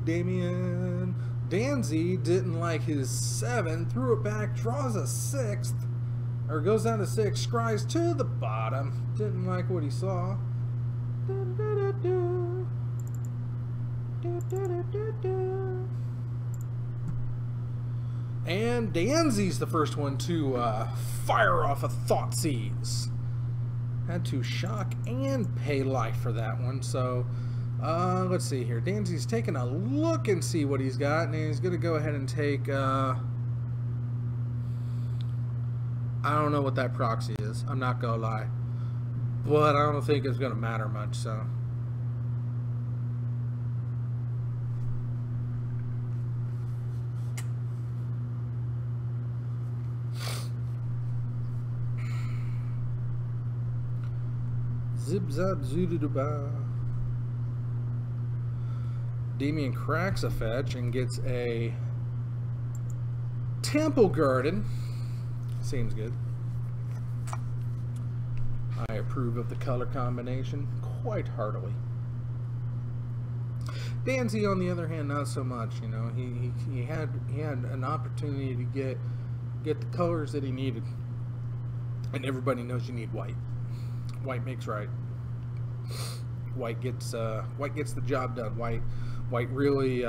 Speaker 1: Damien. Danzy didn't like his 7, threw it back, draws a 6th, or goes down to 6, scries to the bottom. Didn't like what he saw. And Danzy's the first one to fire off a Thoughtseize. Had to shock and pay life for that one. So, let's see here. Danzy's taking a look and see what he's got. And he's going to go ahead and take... I don't know what that proxy is. I'm not going to lie. But I don't think it's going to matter much, so... Zip zap zoodoo-ba. Damien cracks a fetch and gets a Temple Garden. Seems good. I approve of the color combination quite heartily. Danzy, on the other hand, not so much. You know, he had an opportunity to get the colors that he needed, and everybody knows you need white. White makes right. White gets the job done. White really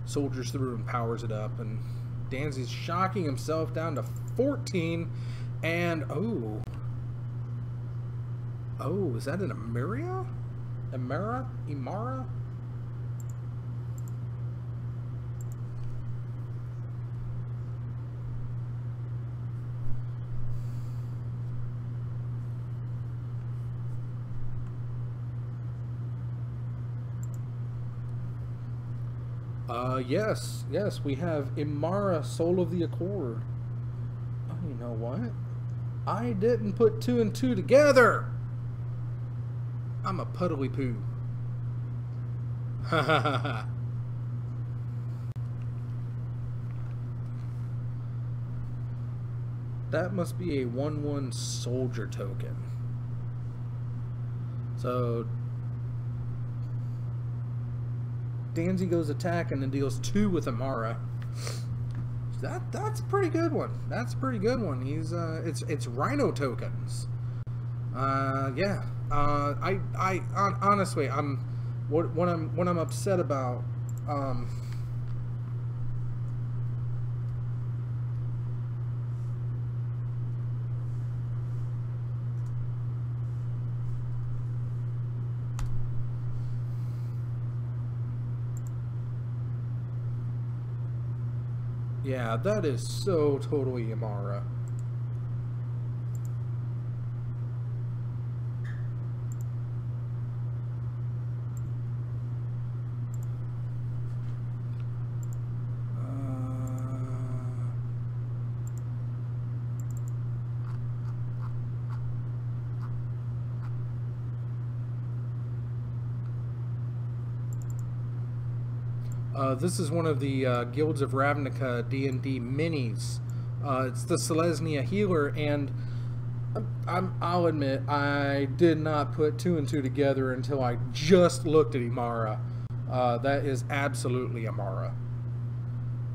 Speaker 1: soldiers through and powers it up. And Danzy's shocking himself down to 14. And oh, is that an Imara? Imara? Yes, we have Imara, Soul of the Accord. Oh, you know what? I didn't put 2 and 2 together. I'm a puddly poo. Ha ha ha ha. That must be a 1/1 soldier token. So Danzy goes attack and then deals 2 with Imara. That's a pretty good one. That's a pretty good one. He's it's Rhino tokens. Yeah. I honestly, what I'm upset about. Yeah, that is so totally Imara. This is one of the Guilds of Ravnica D&D minis. It's the Selesnya Healer, and I'll admit, I did not put 2 and 2 together until I just looked at Imara. That is absolutely Imara.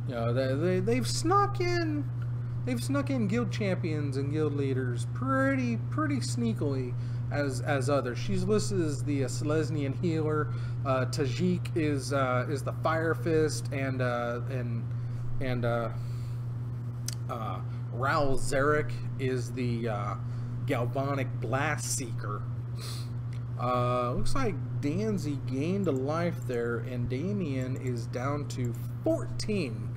Speaker 1: You know, they've snuck in guild champions and guild leaders pretty sneakily as others. She's listed as the Selesnyan Healer. Tajik is the Fire Fist, and Raul Zarek is the Galvanic Blast Seeker. Looks like Danzy gained a life there, and Damien is down to 14.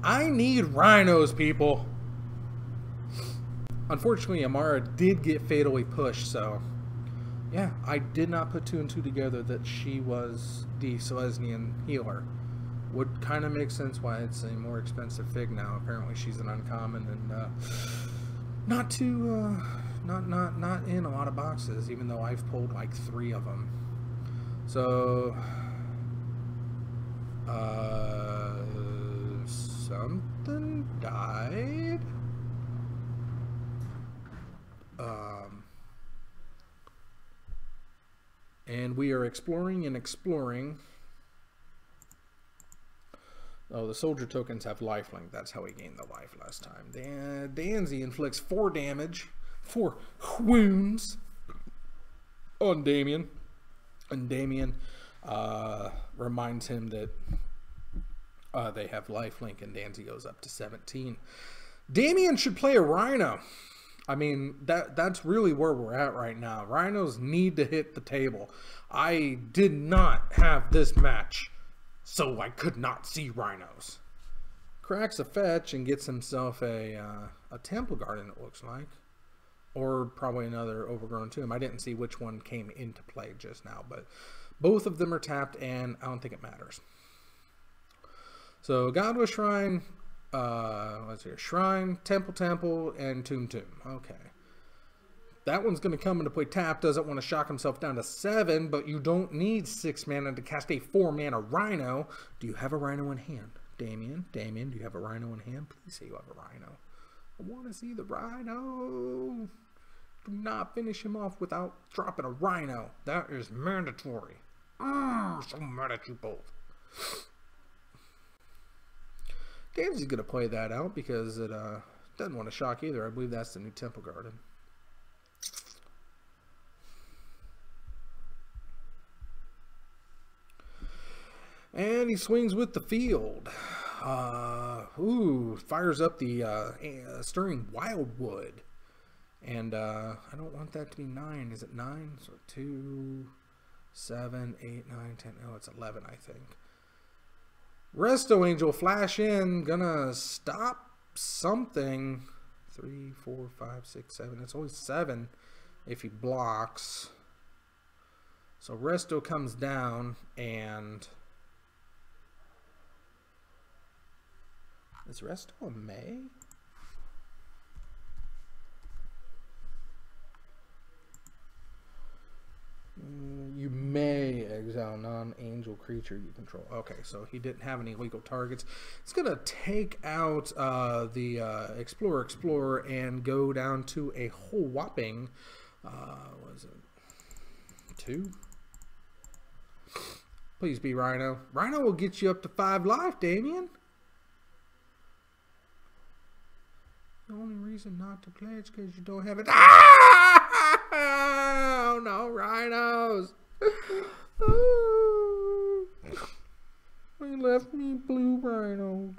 Speaker 1: I need rhinos, people. Unfortunately, Amara did get fatally pushed, so yeah, I did not put 2 and 2 together that she was the Selesnyan Healer. Would kind of make sense why it's a more expensive fig now. Apparently she's an uncommon and not in a lot of boxes, even though I've pulled like 3 of them. So something died. And we are exploring and exploring. Oh, the soldier tokens have lifelink. That's how he gained the life last time. Danzy inflicts 4 damage, 4 wounds on Damien. And Damien reminds him that they have lifelink, and Danzy goes up to 17. Damien should play a Rhino. I mean, that's really where we're at right now. Rhinos need to hit the table. I did not have this match, so I could not see Rhinos. Cracks a fetch and gets himself a Temple Garden, it looks like. Or probably another Overgrown Tomb. I didn't see which one came into play just now, but both of them are tapped, and I don't think it matters. So, Godwa Shrine, let's see, Shrine, Temple, and Tomb. Okay. That one's going to come into play tapped. Doesn't want to shock himself down to 7, but you don't need 6 mana to cast a 4-mana Rhino. Do you have a Rhino in hand? Damien, do you have a Rhino in hand? Please say you have a Rhino. I want to see the Rhino. Do not finish him off without dropping a Rhino. That is mandatory. So mad at you both. Danzy's going to play that out because it doesn't want to shock either. I believe that's the new Temple Garden. And he swings with the field. Fires up the Stirring Wildwood. And I don't want that to be 9. Is it 9? So 2, 7, 8, 9, 10. Oh, it's 11, I think. Resto Angel flash in, gonna stop something. 3, 4, 5, 6, 7. It's only 7 if he blocks. So Resto comes down, and is Resto a May? You may exile non-angel creature you control. Okay, so he didn't have any legal targets. It's going to take out the Explorer and go down to a whole whopping, what is it, 2? Please be Rhino. Rhino will get you up to 5 life, Damien. The only reason not to play is because you don't have it. Oh no, Rhinos! Oh, they left me blue Rhino.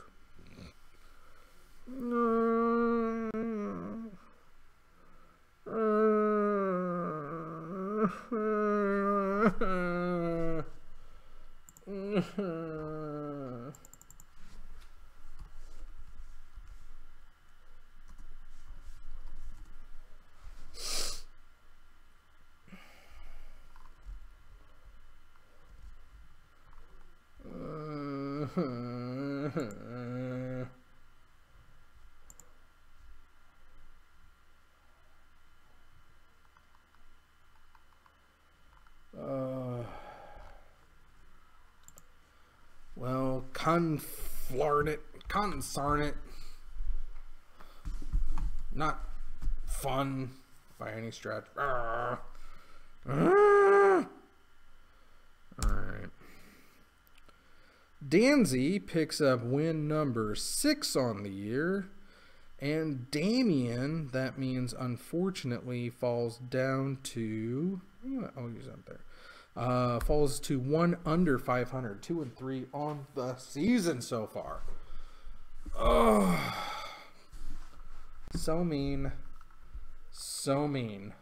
Speaker 1: Well, Conflarn it. Not fun by any stretch. Alright. Danzy picks up win number 6 on the year. And Damien, that means unfortunately, falls down to... I'll use that there. Falls to 1 under 500. 2 and 3 on the season so far. Oh, so mean. So mean.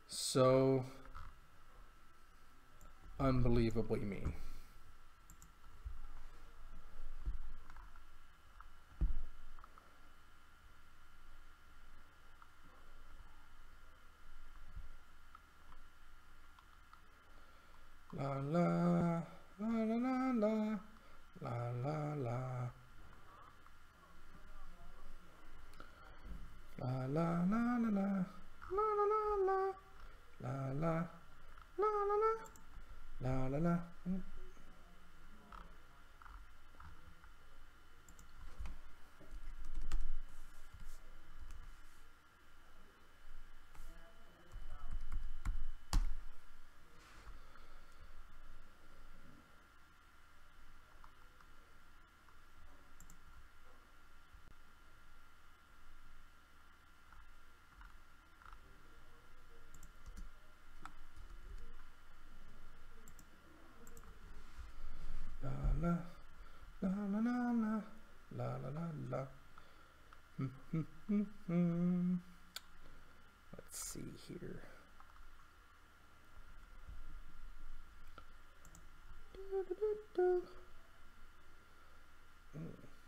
Speaker 1: So unbelievably mean. La la la la la la la la la la la la la la la la la la la la. La la la la la la la la. Let's see here.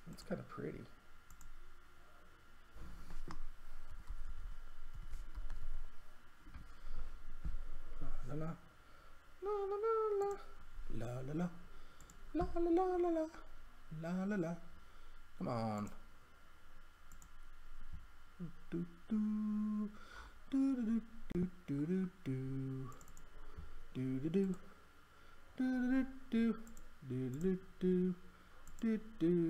Speaker 1: That's kind of pretty. La la la la la la la la. La la la la la la la la. Come on. Do do do do do do do do do do do do do do do do do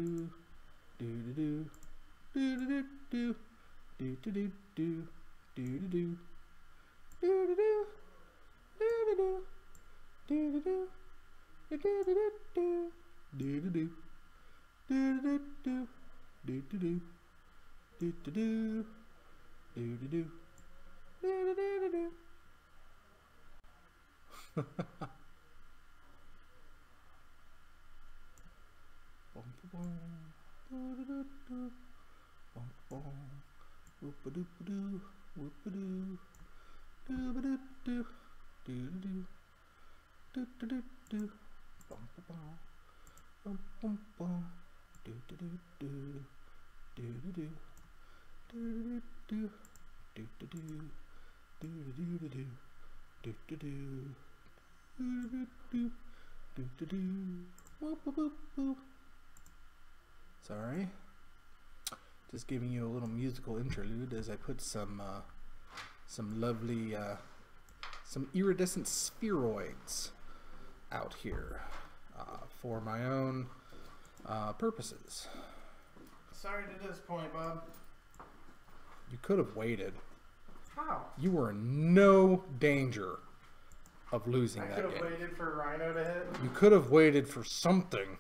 Speaker 1: Sorry, just giving you a little musical interlude as I put some lovely some iridescent spheroids out here for my own purposes.
Speaker 4: Sorry to disappoint, Bob.
Speaker 1: You could have waited.
Speaker 4: How?
Speaker 1: You were in no danger of losing that game.
Speaker 4: I could have waited for Rhino to hit.
Speaker 1: You could have waited for something.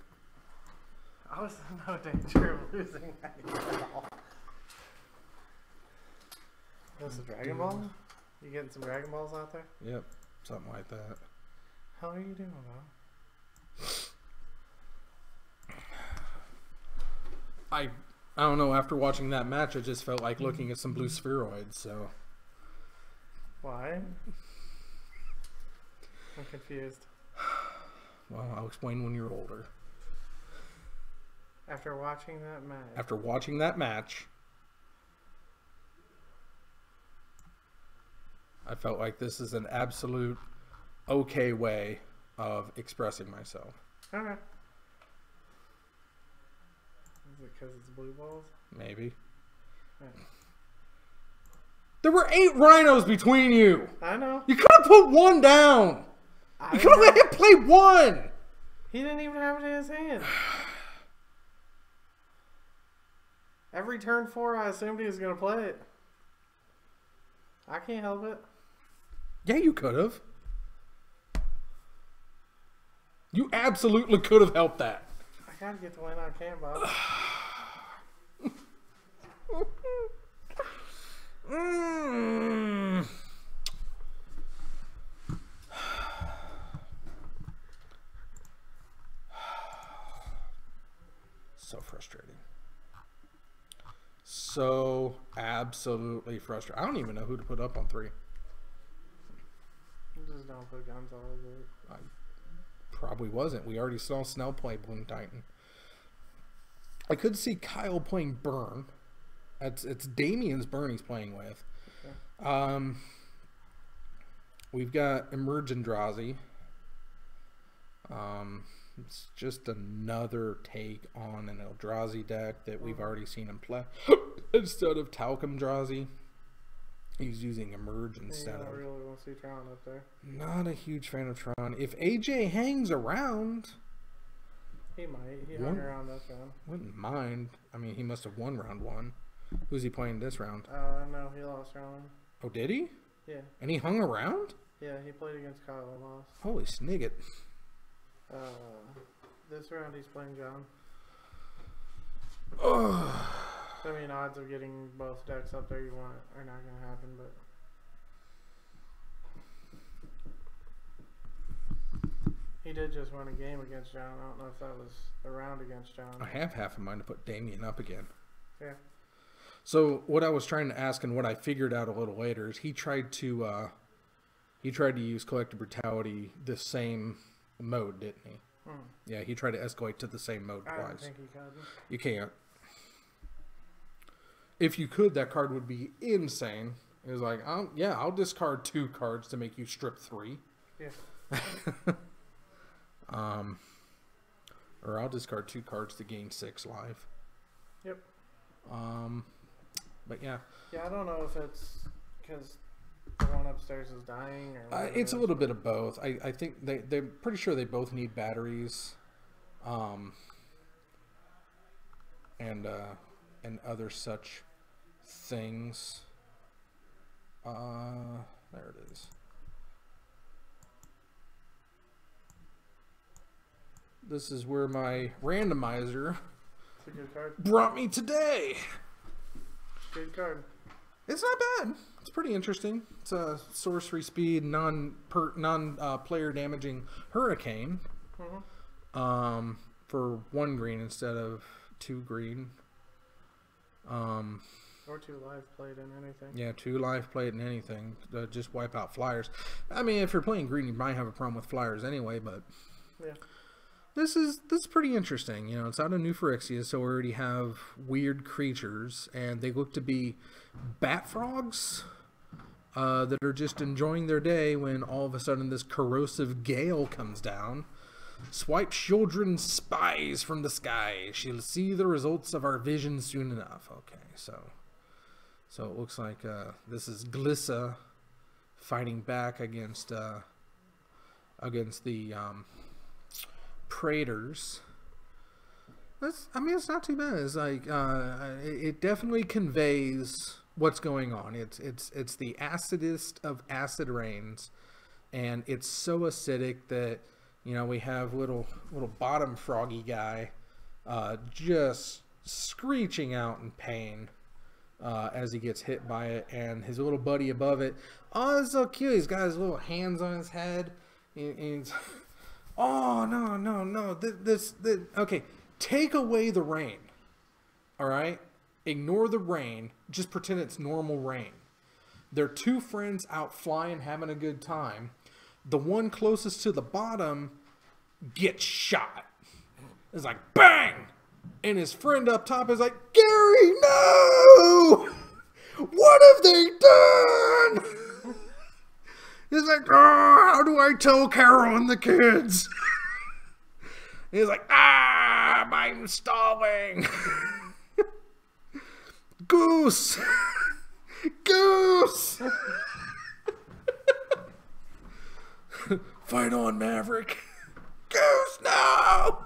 Speaker 4: I was in no danger of losing that game at all. That's a Dragon Ball? You getting some Dragon Balls out there?
Speaker 1: Yep, something like that.
Speaker 4: How are you doing, Bob?
Speaker 1: I don't know, after watching that match, I just felt like looking at some blue spheroids, so...
Speaker 4: Why? I'm confused.
Speaker 1: Well, I'll explain when you're older.
Speaker 4: After watching that match?
Speaker 1: After watching that match, I felt like this is an absolute okay way of expressing myself.
Speaker 4: Okay. Is it because it's blue balls?
Speaker 1: Maybe.
Speaker 4: Right.
Speaker 1: There were 8 rhinos between you.
Speaker 4: I know.
Speaker 1: You could have put one down. You could have let him play one.
Speaker 4: He didn't even have it in his hand. Every turn 4, I assumed he was going to play it. I can't help it.
Speaker 1: Yeah, you could have. You absolutely could have helped that.
Speaker 4: I gotta get the win I can, Bob.
Speaker 1: So frustrating. So absolutely frustrating. I don't even know who to put up on 3.
Speaker 4: Just don't put Gonzalez in.
Speaker 1: I probably wasn't. We already saw Snell play Bloom Titan. I could see Kyle playing Burn. It's Damien's Burn he's playing with. Okay. We've got Emergendrazi. It's just another take on an Eldrazi deck that we've already seen him play. Instead of Talcumdrazi, he's using Emerge instead of...
Speaker 4: I really want to see Tron up there.
Speaker 1: Not a huge fan of Tron. If AJ hangs around...
Speaker 4: He might. He hung around this round.
Speaker 1: Wouldn't mind. I mean, he must have won round 1. Who's he playing this round?
Speaker 4: No, he lost round 1.
Speaker 1: Oh, did he?
Speaker 4: Yeah.
Speaker 1: And he hung around?
Speaker 4: Yeah, he played against Kyle and lost.
Speaker 1: Holy snigget.
Speaker 4: This round he's playing John.
Speaker 1: Oh.
Speaker 4: I mean, odds of getting both decks up there you want are not going to happen, but... He did just win a game against John. I don't know if that was a round against John.
Speaker 1: I have half in mind to put Damien up again.
Speaker 4: Yeah.
Speaker 1: So what I was trying to ask and what I figured out a little later is he tried to use Collective Brutality the same mode, didn't he? Yeah, he tried to escalate to the same mode twice.
Speaker 4: I don't think he could.
Speaker 1: You can't. If you could, that card would be insane. It was like, I'll discard 2 cards to make you strip 3.
Speaker 4: Yeah.
Speaker 1: Or I'll discard 2 cards to gain 6 life.
Speaker 4: Yep.
Speaker 1: But yeah.
Speaker 4: Yeah, I don't know if it's because the one upstairs is dying or...
Speaker 1: It's a little bit of both. I think they're pretty sure they both need batteries. And other such things. There it is. This is where my randomizer
Speaker 4: It's a good card.
Speaker 1: brought me today.
Speaker 4: Good card.
Speaker 1: It's not bad. It's pretty interesting. It's a sorcery speed, non-player damaging hurricane. For 1 green instead of 2 green.
Speaker 4: Or 2 live played in anything.
Speaker 1: Yeah, 2 live played in anything. Just wipe out flyers. I mean, if you're playing green, you might have a problem with flyers anyway, but
Speaker 4: Yeah.
Speaker 1: this is pretty interesting. You know, it's out of New Phyrexia, so we already have weird creatures, and they look to be bat frogs that are just enjoying their day when all of a sudden this corrosive gale comes down. Swipe children spies from the sky. She'll see the results of our vision soon enough. Okay, so it looks like this is Glissa fighting back against the Praetors. It's not too bad. It's like it definitely conveys what's going on. It's the acidest of acid rains, and it's so acidic that, you know, we have little bottom froggy guy just screeching out in pain as he gets hit by it, and his little buddy above it, oh, it's so cute. He's got his little hands on his head, and he's, oh no, this okay, take away the rain, all right, ignore the rain, just pretend it's normal rain. They're 2 friends out flying, having a good time. The one closest to the bottom gets shot. It's like, bang! And his friend up top is like, Gary, no! What have they done? He's like, oh, how do I tell Carol and the kids? He's like, I'm stalling. Goose! Goose! Fight on, Maverick. Goose, no!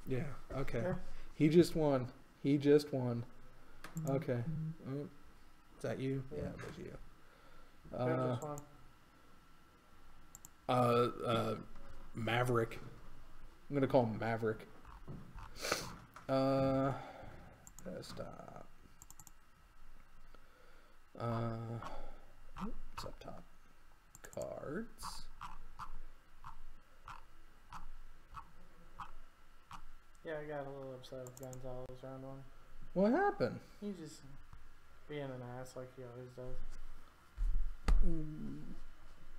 Speaker 1: Yeah, okay.
Speaker 4: Yeah.
Speaker 1: He just won. He just won. Okay. Oh, is that you? Yeah, it was you.
Speaker 4: Who just won?
Speaker 1: Maverick. I'm gonna call him Maverick. Desktop. It's up top. Cards.
Speaker 4: Yeah, I got a little upset with Gonzalez round one.
Speaker 1: What happened?
Speaker 4: He's just being an ass like he always does.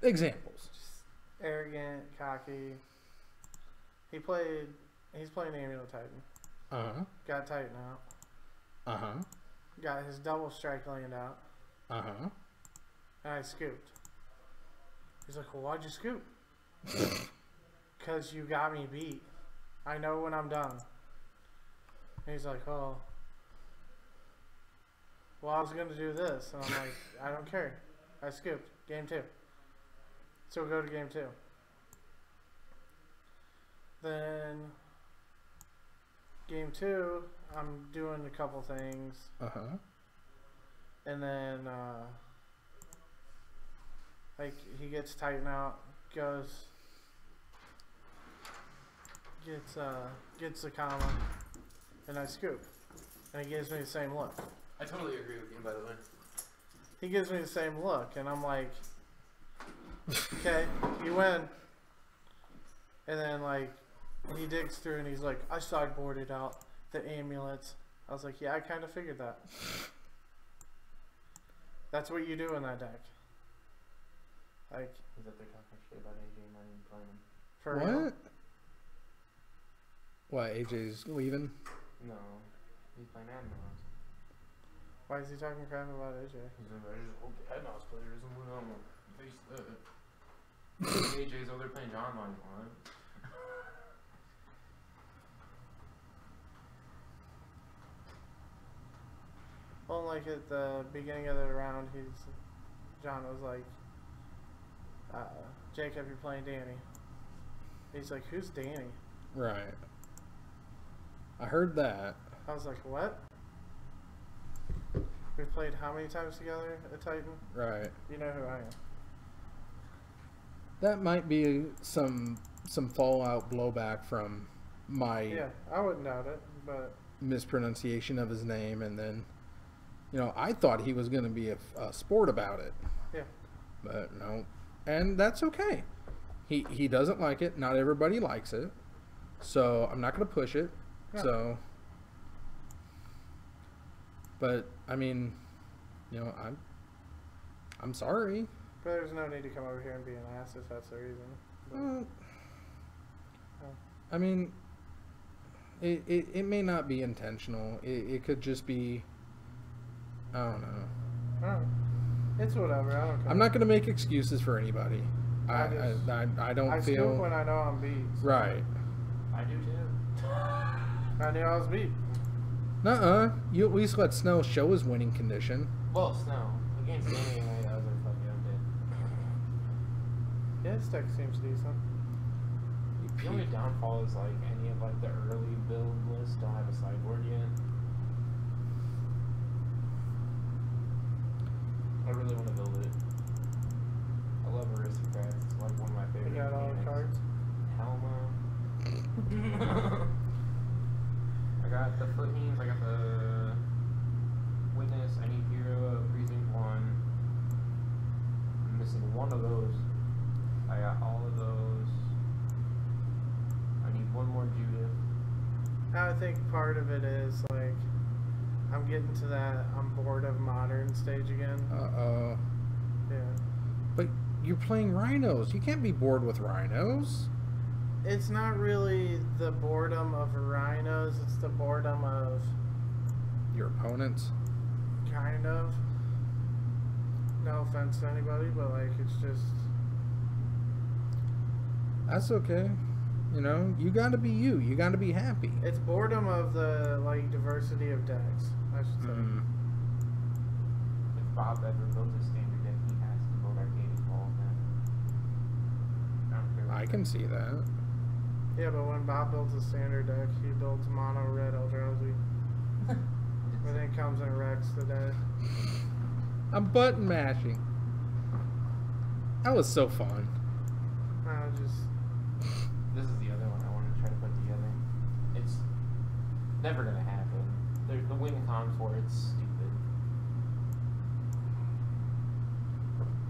Speaker 1: Examples.
Speaker 4: Just arrogant, cocky. He's playing the Amulet Titan.
Speaker 1: Uh-huh.
Speaker 4: Got Titan out.
Speaker 1: Uh-huh.
Speaker 4: Got his double strike land out.
Speaker 1: Uh-huh.
Speaker 4: And I scooped. He's like, well, why'd you scoop? Because you got me beat. I know when I'm done. And he's like, oh. Well, I was going to do this. And I'm like, I don't care. I scooped. Game 2. So we'll go to game 2. Then, game 2, I'm doing a couple things.
Speaker 1: Uh-huh.
Speaker 4: And then, like, he gets Titan out, gets the comma, and I scoop. And he gives me the same look.
Speaker 2: I totally agree with you, by the way.
Speaker 4: He gives me the same look, and I'm like, okay, you win. And then, like, he digs through and he's like, I sideboarded out the amulets. I was like, yeah, I kind of figured that. That's what you do in that deck. Like,
Speaker 2: Is that they're talking shit about AJ not even playing him?
Speaker 4: for real.
Speaker 1: What? What, AJ's leaving?
Speaker 2: No. He's playing Admirals.
Speaker 4: Why is he talking crap about AJ?
Speaker 2: He's like, I just hope the Admirals players and we're on face that. AJ's over there playing John Line one.
Speaker 4: Well, like at the beginning of the round, John was like, Jacob, you're playing Danny. He's like, who's Danny?
Speaker 1: Right. I heard that.
Speaker 4: I was like, what? We played how many times together at Titan?
Speaker 1: Right.
Speaker 4: You know who I am.
Speaker 1: That might be some fallout blowback from my
Speaker 4: Yeah, I wouldn't doubt it, but
Speaker 1: mispronunciation of his name, and then, you know, I thought he was going to be a sport about it.
Speaker 4: yeah.
Speaker 1: But no. And that's okay. He doesn't like it. Not everybody likes it. So I'm not going to push it.
Speaker 4: No.
Speaker 1: So, but I mean, you know, I'm sorry.
Speaker 4: But there's no need to come over here and be an ass if that's the reason. But,
Speaker 1: I mean, it may not be intentional. It could just be, I don't know.
Speaker 4: it's whatever. I don't care.
Speaker 1: I'm not going to make excuses for anybody. I don't
Speaker 4: I
Speaker 1: feel
Speaker 4: scoop when I know I'm beat. So
Speaker 1: right.
Speaker 2: I do too.
Speaker 4: I knew I was beat.
Speaker 1: Nuh-uh. You at least let Snell show his winning condition.
Speaker 2: Well, Snow. Against Danny, I was like, fuck yeah, I'm dead.
Speaker 4: Yeah, this deck seems decent.
Speaker 2: The only downfall is like any of like the early build lists don't have a sideboard yet. I really want to build it. I love Aristocrats. It's like one of my favorite.
Speaker 4: You got all the
Speaker 2: mechanics.
Speaker 4: cards?
Speaker 2: Hell no. I got the Footings, I got the Witness, I need Hero, Precinct 1. I'm missing one of those. I got all of those. I need one more Judith.
Speaker 4: I think part of it is like I'm getting to that I'm bored of modern stage again.
Speaker 1: Uh-oh.
Speaker 4: Yeah.
Speaker 1: But you're playing rhinos. You can't be bored with rhinos.
Speaker 4: It's not really the boredom of rhinos, it's the boredom of
Speaker 1: Your opponents.
Speaker 4: kind of. No offense to anybody, but like it's just
Speaker 1: That's okay. You know, you gotta be you. You gotta be happy.
Speaker 4: it's boredom of the like diversity of decks, I should say.
Speaker 2: Bob ever built a standard deck, he has to build Arcade Ball then.
Speaker 1: I can see that.
Speaker 4: Yeah, but when Bob builds a standard deck, he builds mono red Eldrazi. And then comes and wrecks the deck.
Speaker 1: I'm button mashing. That was so fun.
Speaker 4: I just.
Speaker 2: This is the other one I want to try to put together. It's never gonna happen. There's the win con for it's stupid.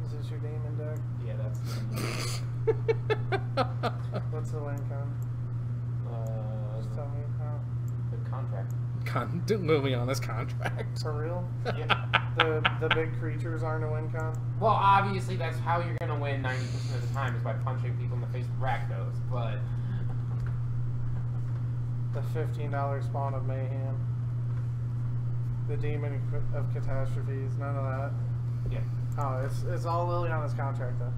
Speaker 4: Is this your demon deck?
Speaker 2: Yeah, that's
Speaker 4: What's the win con? Just tell me how.
Speaker 2: the contract.
Speaker 1: Liliana's contract.
Speaker 4: For real?
Speaker 2: Yeah.
Speaker 4: The big creatures aren't a win con?
Speaker 2: Well, obviously that's how you're gonna win 90% of the time is by punching people in the face with Rakdos, but
Speaker 4: The $15 spawn of mayhem. The demon of catastrophes. None of that.
Speaker 2: yeah.
Speaker 4: Oh, it's all Liliana's contract though.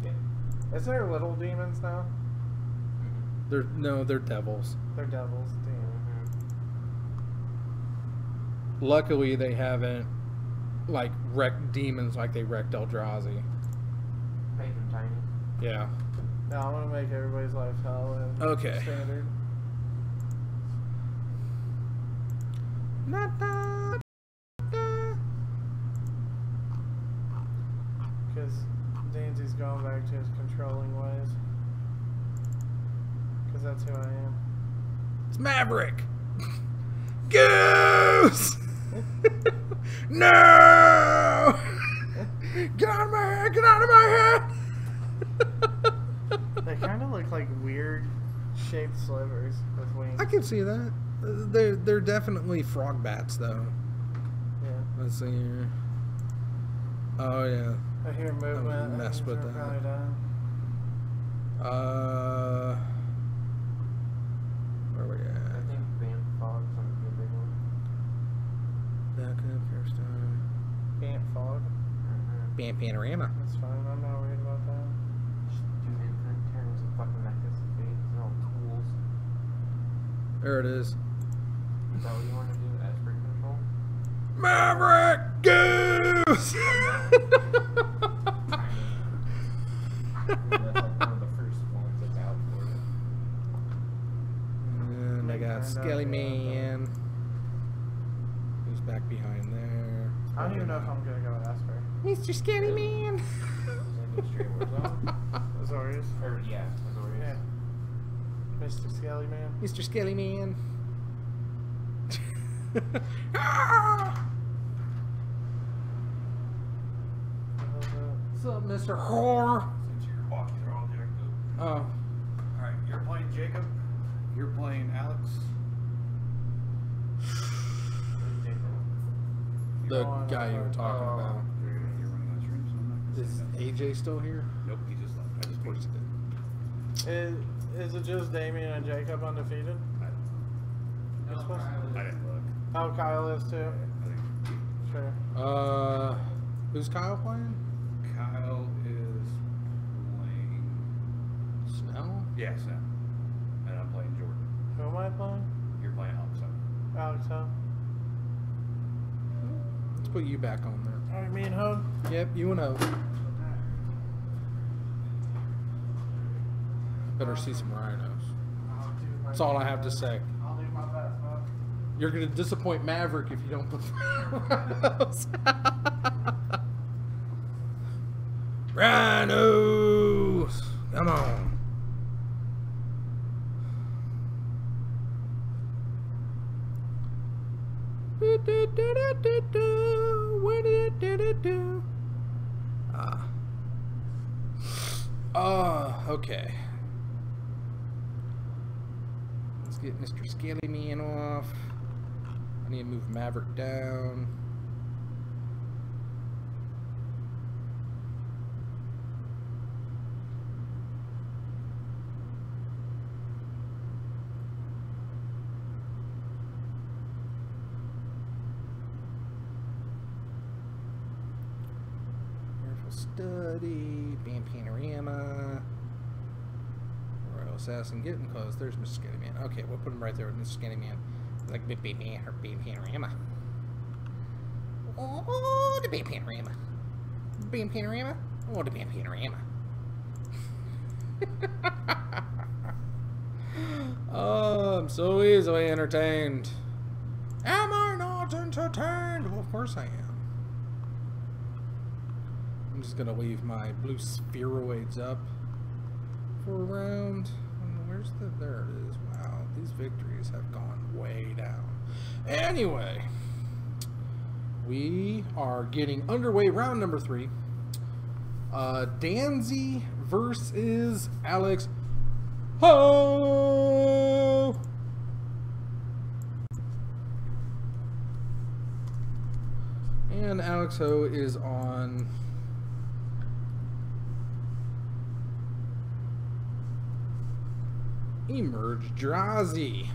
Speaker 2: Yeah.
Speaker 4: Is there little demons now?
Speaker 1: They're devils.
Speaker 4: They're devils. Damn.
Speaker 1: Luckily, they haven't like wrecked demons like they wrecked Eldrazi.
Speaker 2: Make them tiny.
Speaker 1: Yeah.
Speaker 4: No, I'm gonna make everybody's life hell and
Speaker 1: Okay.
Speaker 4: standard. Because Danzy's going back to his controlling ways. Because that's who I am.
Speaker 1: It's Maverick. Goose. No. Get out of my head. Get out of my head.
Speaker 4: They kind of look like weird shaped slivers with wings.
Speaker 1: I can see that. They're definitely frog bats, though.
Speaker 4: Yeah.
Speaker 1: Let's see here. Oh yeah.
Speaker 4: I hear movement.
Speaker 1: would mess
Speaker 4: things
Speaker 1: with
Speaker 4: are
Speaker 1: that.
Speaker 4: probably done.
Speaker 1: Where we
Speaker 2: I
Speaker 1: at?
Speaker 2: think Band Fog's on the big one.
Speaker 1: Back up first time.
Speaker 4: Bant fog.
Speaker 1: Band panorama.
Speaker 4: That's fine. I'm not worried about that.
Speaker 2: Just do infinite turns of fucking Nexus and Fate. These are all tools.
Speaker 1: There it is.
Speaker 2: Is that what you want to do as for control?
Speaker 1: Maverick Goose.
Speaker 2: That's like one of the first ones that's out for it.
Speaker 1: And I got Skelly Man. Who's back behind there?
Speaker 4: I don't even know if I'm gonna go with Asper.
Speaker 1: Mr. Skelly Man.
Speaker 2: Is that go straight Warzone?
Speaker 4: Azorius.
Speaker 2: Or, yeah, Azorius.
Speaker 4: Yeah. Mr. Skelly Man.
Speaker 1: Mr. Skelly Man. Ah! What's up, Mr. Whore?
Speaker 5: Since you're walking, they're all jacked up.
Speaker 1: Oh.
Speaker 5: Alright, you're playing Jacob. You're playing Alex.
Speaker 1: The
Speaker 4: Oh, I
Speaker 1: guy you were
Speaker 4: know.
Speaker 1: talking about.
Speaker 5: You're running on stream, so I'm not gonna
Speaker 1: Is
Speaker 5: say that.
Speaker 1: AJ still here?
Speaker 5: Nope, he just left. I just
Speaker 1: Of course he
Speaker 5: pinged.
Speaker 1: did.
Speaker 4: Is it just Damien and Jacob undefeated? You're supposed to-
Speaker 5: I didn't look.
Speaker 4: Oh, Kyle is too.
Speaker 5: I think
Speaker 4: Sure.
Speaker 1: Who's Kyle playing?
Speaker 5: Kyle is playing.
Speaker 1: Snell?
Speaker 5: Yeah, Sam. And I'm playing Jordan.
Speaker 4: Who am I playing?
Speaker 5: You're playing Alex.
Speaker 4: Alex Ho.
Speaker 1: Let's put you back on there.
Speaker 4: Alright, me and Ho.
Speaker 1: Yep, you and O. Better see some rhinos. That's all I have to say.
Speaker 4: I'll do my best, bud.
Speaker 1: You're gonna disappoint Maverick if you don't put rhinos. Rhinos! Come on. Okay. Let's get Mr. Skelly Man off. I need to move Maverick down. Careful study, band panorama. Royal Assassin getting close. There's Mr. Skelly Man. Okay, we'll put him right there with Mr. Skelly Man. Like band panorama. Oh, the band panorama. Band panorama. Oh, the band panorama. Oh, I'm so easily entertained. Am I not entertained? Well, of course I am. I'm just gonna leave my blue spheroids up for a round. Where's the... There it is. Wow, these victories have gone way down. Anyway, we are getting underway. Round number 3. Danzy versus Alex Ho! And Alex Ho is on Emerge Drazi.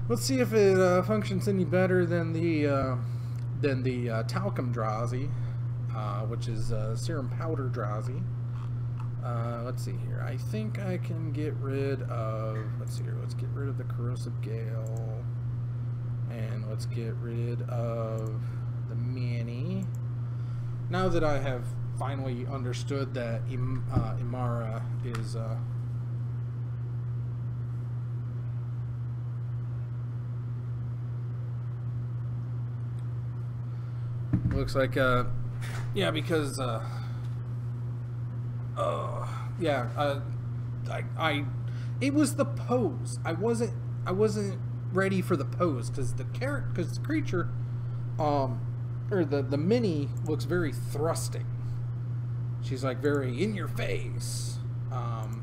Speaker 1: Let's see if it functions any better than the talcum Drazi, which is serum powder Drazi. Let's see here. I think I can get rid of. Let's see here. Let's get rid of the corrosive gale, and let's get rid of the mini. Now that I have finally understood that Imara is looks like yeah, because it was the pose. I wasn't ready for the pose because the creature or the mini looks very thrusting. She's like very in your face. And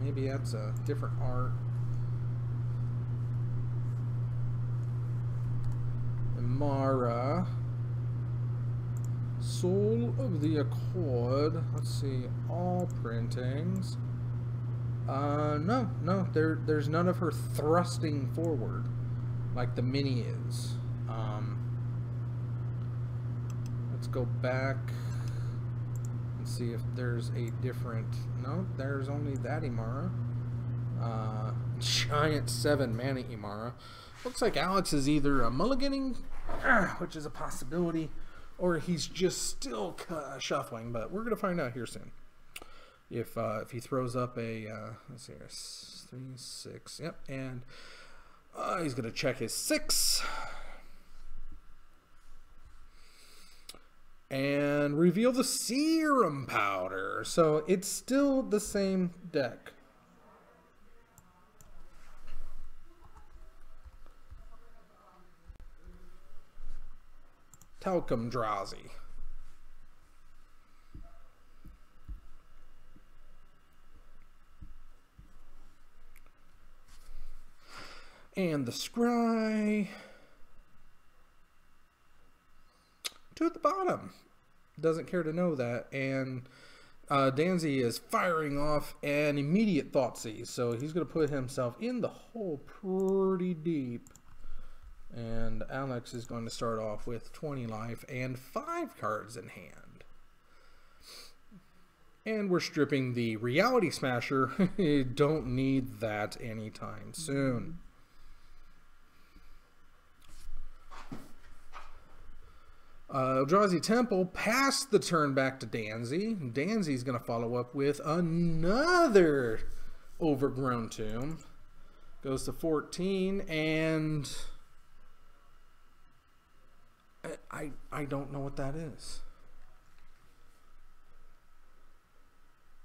Speaker 1: maybe that's a different art. Imara, Soul of the Accord. Let's see, all printings. No, there's none of her thrusting forward like the mini is. Let's go back and see if there's a different. No, there's only that Imara. Giant 7 mana Imara. Looks like Alex is either mulliganing, which is a possibility, or he's just still shuffling. But we're gonna find out here soon. If he throws up a let's see here, 3, 6, yep, and he's gonna check his 6 and reveal the serum powder. So it's still the same deck. Talcum Drazi. And the scry to the bottom. Doesn't care to know that. And Danzy is firing off an immediate Thoughtseize. So he's going to put himself in the hole pretty deep. And Alex is going to start off with 20 life and 5 cards in hand. And we're stripping the Reality Smasher. You don't need that anytime soon. Eldrazi Temple passed the turn back to Danzy. Danzy's going to follow up with another Overgrown Tomb. Goes to 14, and I don't know what that is.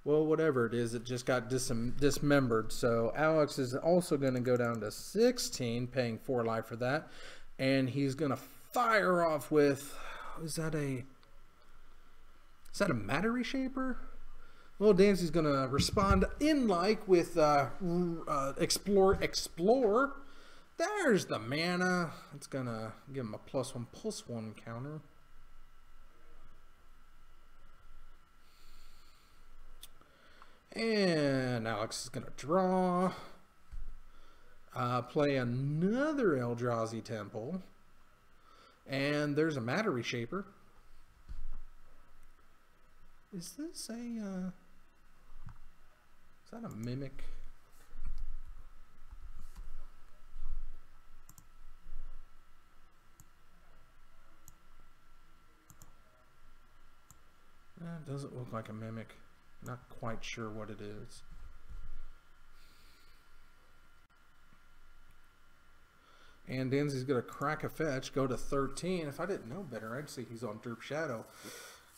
Speaker 1: Well, whatever it is, it just got dismembered. So Alex is also going to go down to 16, paying 4 life for that. And he's going to fire off with... Is that a Matter Reshaper? Well, Danzy's going to respond in like with Explore. There's the mana. It's going to give him a +1/+1 counter. And Alex is going to draw. Play another Eldrazi Temple. And there's a Matter Reshaper. Is this a... is that a Mimic? doesn't look like a mimic. Not quite sure what it is. And Danzy's going to crack a fetch, go to 13. If I didn't know better, I'd say he's on Derp Shadow.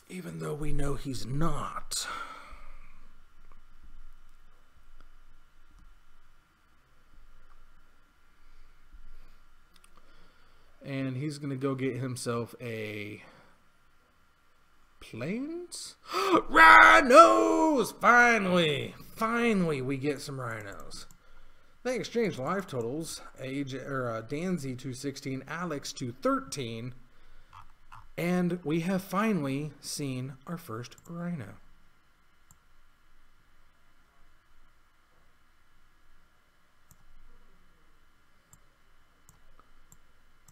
Speaker 1: Even though we know he's not. And he's going to go get himself a plains? Rhinos! Finally! Finally we get some rhinos. They exchange life totals. Danzy to 16, Alex to 13. And we have finally seen our first rhino.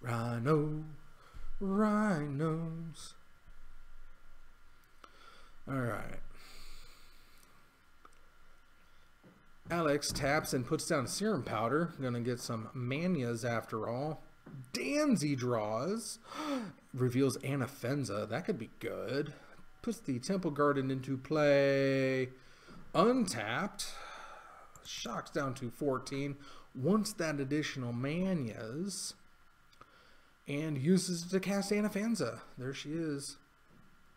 Speaker 1: Rhino, rhinos. All right. Alex taps and puts down serum powder. Gonna get some manias after all. Danzy draws. Reveals Anafenza. That could be good. Puts the Temple Garden into play. Untapped. Shocks down to 14. Wants that additional manias. And uses it to cast Anafenza. There she is.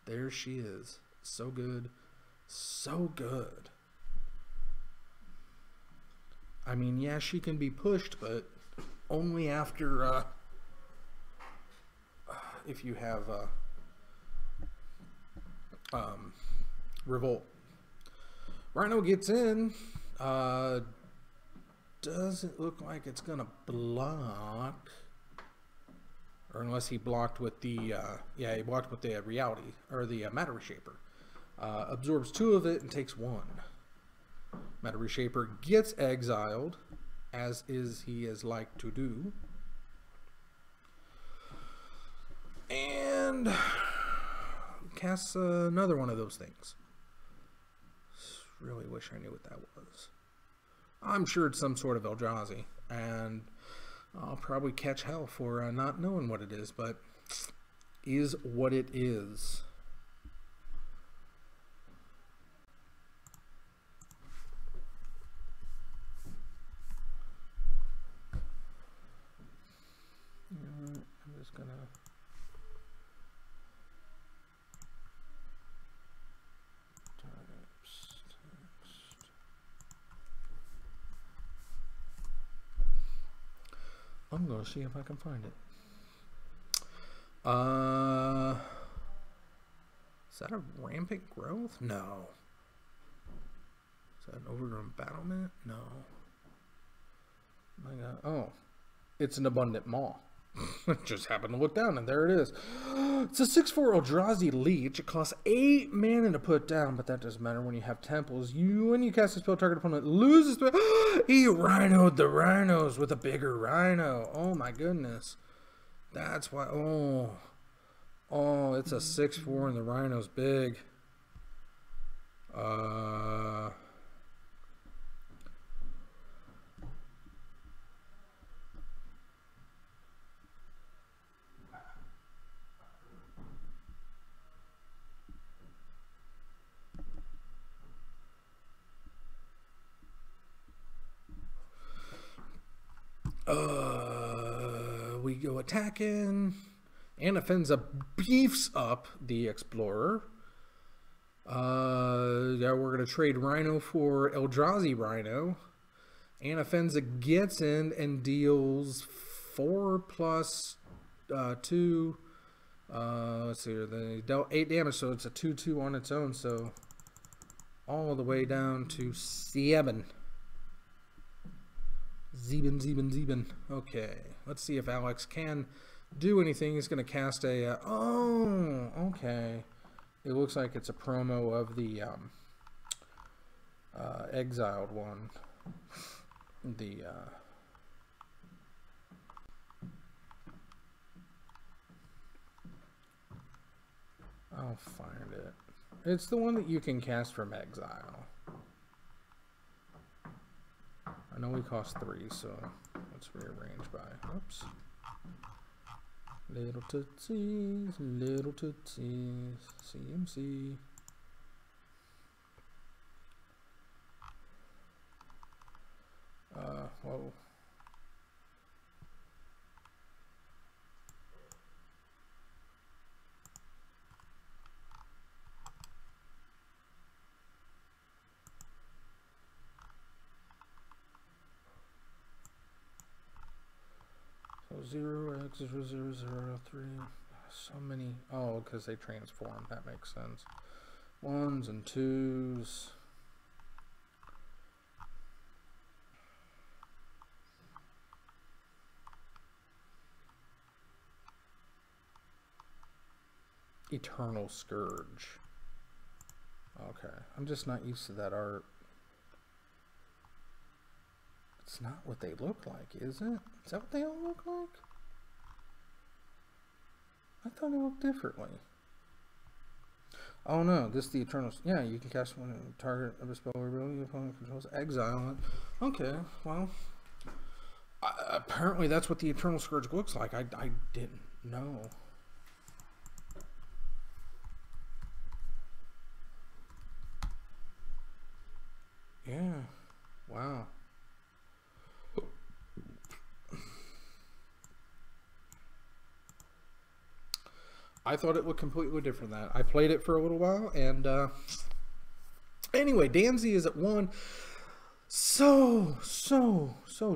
Speaker 1: There she is. So good. So good. I mean, yeah, she can be pushed, but only after, if you have, Revolt. Rhino gets in. Doesn't look like it's gonna block. Or unless he blocked with the, yeah, he blocked with the reality, or the Matter Reshaper. Absorbs 2 of it and takes 1. Matter Reshaper gets exiled, as he is like to do. And casts another one of those things. Really wish I knew what that was. I'm sure it's some sort of Eldrazi, and I'll probably catch hell for not knowing what it is, but is what it is. I'm just gonna I'm gonna see if I can find it. Is that a rampant growth? No. Is that an overgrown battlement? No. My God. Oh, it's an abundant maw. Just happened to look down and there it is. It's a 6/4 Eldrazi Leech. It costs 8 mana to put down, but that doesn't matter when you have temples. When you cast a spell, target opponent loses. He rhinoed the rhinos with a bigger rhino. Oh my goodness. That's why. Oh, it's a 6/4 and the rhino's big. We go attacking. Anafenza beefs up the Explorer. Yeah, we're going to trade Rhino for Eldrazi Rhino. Anafenza gets in and deals 4 plus 2. Let's see here. They dealt 8 damage, so it's a 2/2 on its own. So all the way down to 7. Zeben. Okay, let's see if Alex can do anything. He's going to cast a... oh, okay. It looks like it's a promo of the exiled one. The... I'll find it. It's the one that you can cast from exile. I know we cost 3, so let's rearrange by. Oops. Little tootsies, CMC. Whoa. So 0x0003. So many. Oh, because they transform. That makes sense. 1s and 2s. Eternal Scourge. Okay, I'm just not used to that art. It's not what they look like, is it? Is that what they all look like? I thought it looked differently. Oh no, this is the Eternal... Yeah, you can cast one target of a spell or ability your opponent controls. Exile it. Okay, well... apparently that's what the Eternal Scourge looks like. I didn't know. Yeah. Wow. I thought it looked completely different than that. I played it for a little while, and anyway, Danzy is at 1. So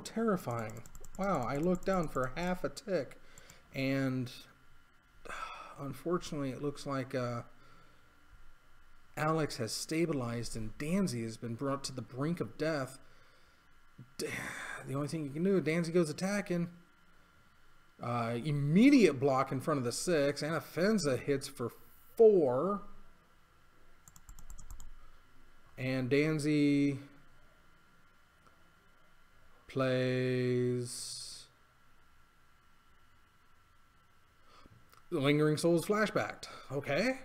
Speaker 1: terrifying. Wow, I looked down for half a tick, and unfortunately it looks like Alex has stabilized and Danzy has been brought to the brink of death. The only thing you can do, Danzy goes attacking. Immediate block in front of the 6. Anafenza hits for 4. And Danzy plays Lingering Souls Flashbacked. Okay.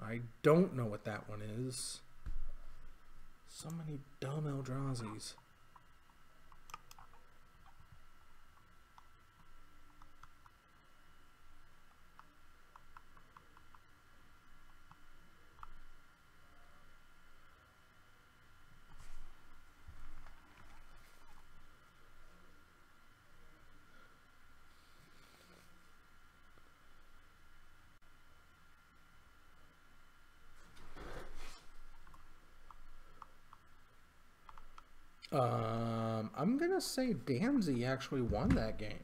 Speaker 1: I don't know what that one is. So many dumb Eldrazi's. I'm gonna say Danzy actually won that game.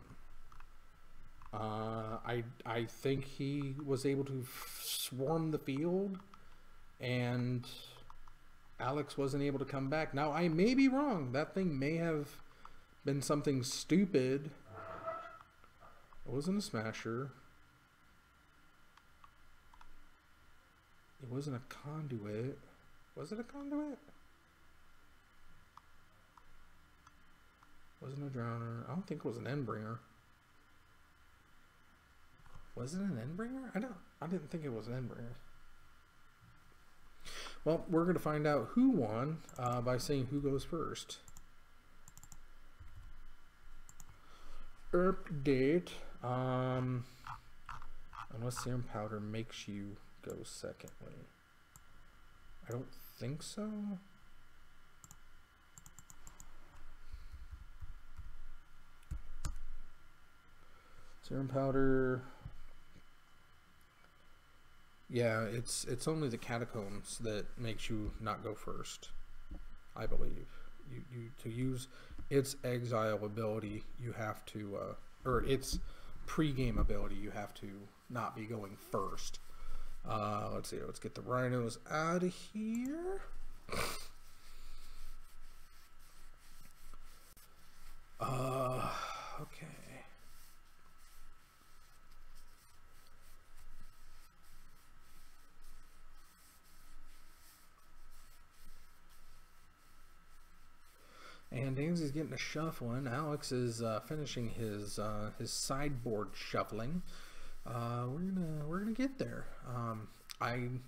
Speaker 1: I think he was able to swarm the field, and Alex wasn't able to come back. Now I may be wrong. That thing may have been something stupid. It wasn't a smasher. It wasn't a conduit. Was it a conduit? Wasn't a drowner. I don't think it was an Endbringer. Was it an Endbringer? I didn't think it was an Endbringer. Well, we're going to find out who won by saying who goes first. Update. Unless Serum Powder makes you go secondly. I don't think so. Serum Powder. Yeah, it's only the Catacombs that makes you not go first, I believe. You to use its exile ability, you have to, or its pre-game ability, you have to not be going first. Let's see. Let's get the rhinos out of here. Okay. And Danzy's getting a shuffling. Alex is finishing his sideboard shuffling. We're gonna get there.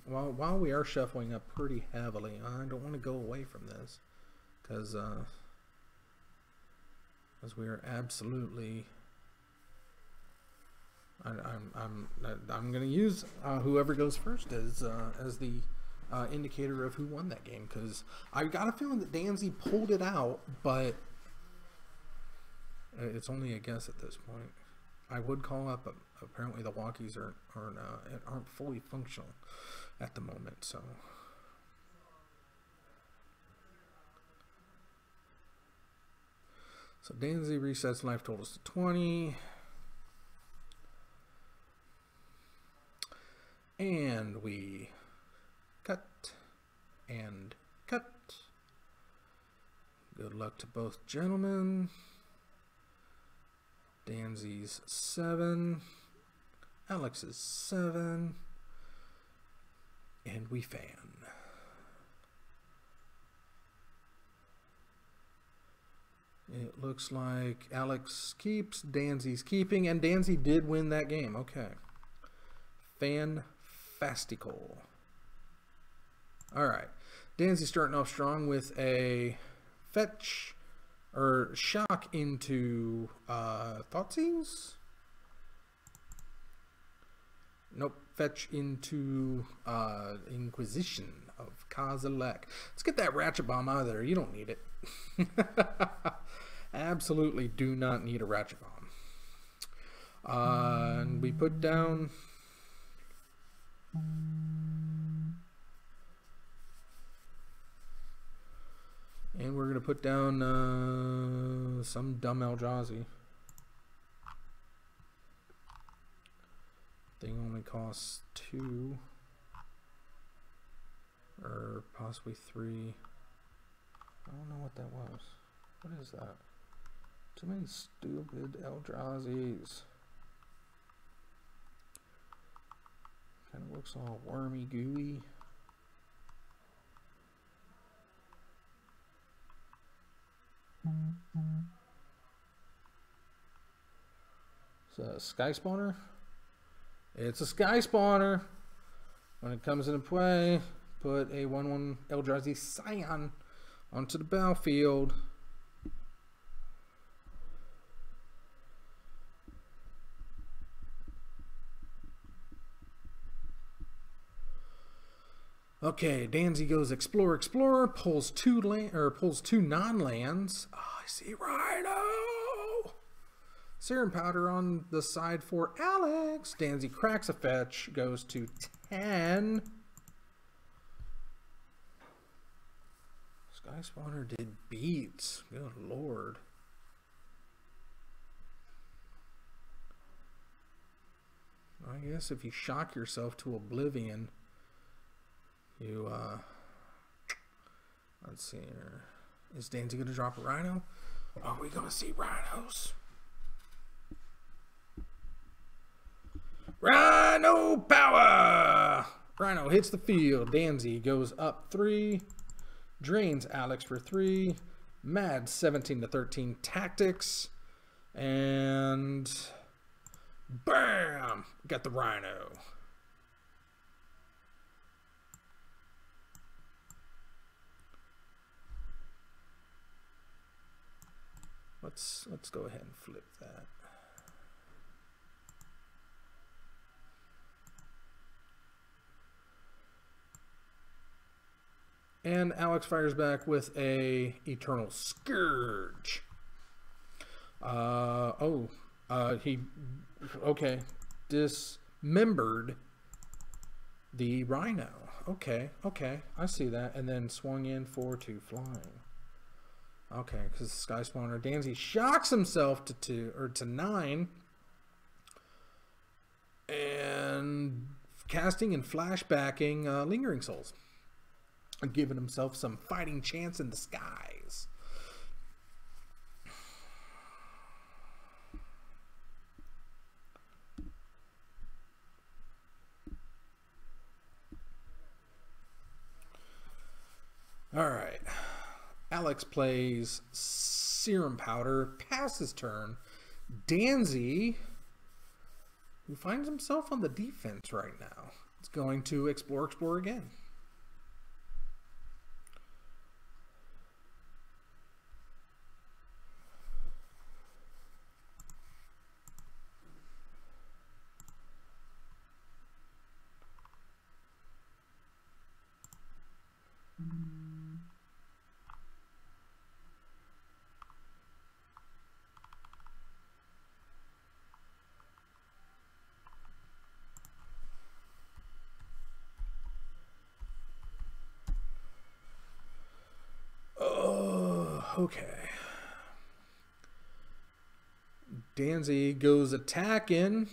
Speaker 1: While we are shuffling up pretty heavily, I don't want to go away from this because we are absolutely. I'm gonna use whoever goes first as the indicator of who won that game, because I got a feeling that Danzy pulled it out, but it's only a guess at this point. I would call up, but apparently the walkies aren't fully functional at the moment, so. So Danzy resets life totals to 20. And we cut and cut. Good luck to both gentlemen. Danzy's 7. Alex is 7. And we fan. It looks like Alex keeps, Danzy's keeping, and Danzy did win that game. Okay. Fantastical. Alright. Danzy's starting off strong with a fetch or shock into Thoughtseize. Nope. Fetch into Inquisition of Kozilek. Let's get that Ratchet Bomb out of there. You don't need it. Absolutely do not need a Ratchet Bomb. And we put down... And we're going to put down some dumb Eldrazi. Thing only costs 2. Or possibly 3. I don't know what that was. What is that? Too many stupid Eldrazi's. Kind of looks all wormy, gooey. It's a Sky Spawner. It's a Sky Spawner. When it comes into play, put a 1/1 Eldrazi Scion onto the battlefield. Okay, Danzy goes Explore, Explorer, pulls two non-lands. Oh, I see Rhino. Serum Powder on the side for Alex. Danzy cracks a fetch, goes to 10. Sky Spawner did beats. Good lord. I guess if you shock yourself to oblivion, you, let's see here. Is Danzy going to drop a Rhino? Are we going to see Rhinos? Rhino power! Rhino hits the field. Danzy goes up 3. Drains Alex for 3. Mad 17-13 tactics. And bam! Got the Rhino. Let's go ahead and flip that. And Alex fires back with a Eternal Scourge. He dismembered the Rhino. Okay, I see that. And then swung in for 2 flying. Okay, because Sky Spawner Danzy shocks himself to 9. And casting and flashbacking Lingering Souls. And giving himself some fighting chance in the skies. All right. Alex plays Serum Powder, passes turn. Danzy, who finds himself on the defense right now, is going to explore again. Okay. Danzy goes attacking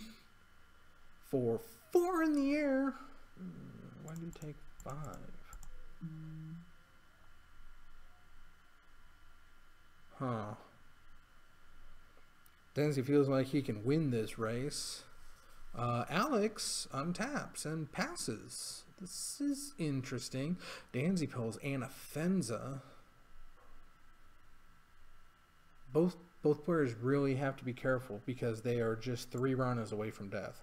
Speaker 1: for 4 in the air. Why did he take 5? Huh. Danzy feels like he can win this race. Alex untaps and passes. This is interesting. Danzy pulls Anafenza. Both players really have to be careful because they are just 3 rhinos away from death.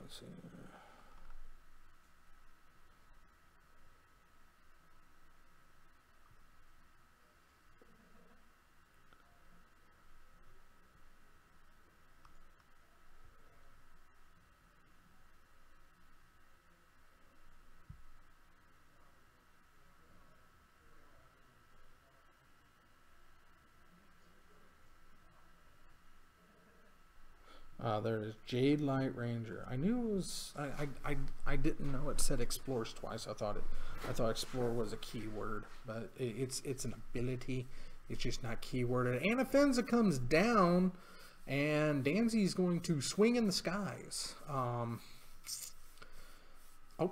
Speaker 1: Let's see. There is Jade Light Ranger. I knew it was. I didn't know it said explores twice. I thought explore was a keyword, but it's an ability. It's just not keyworded. Anafenza comes down, and Danzy's going to swing in the skies. Oh,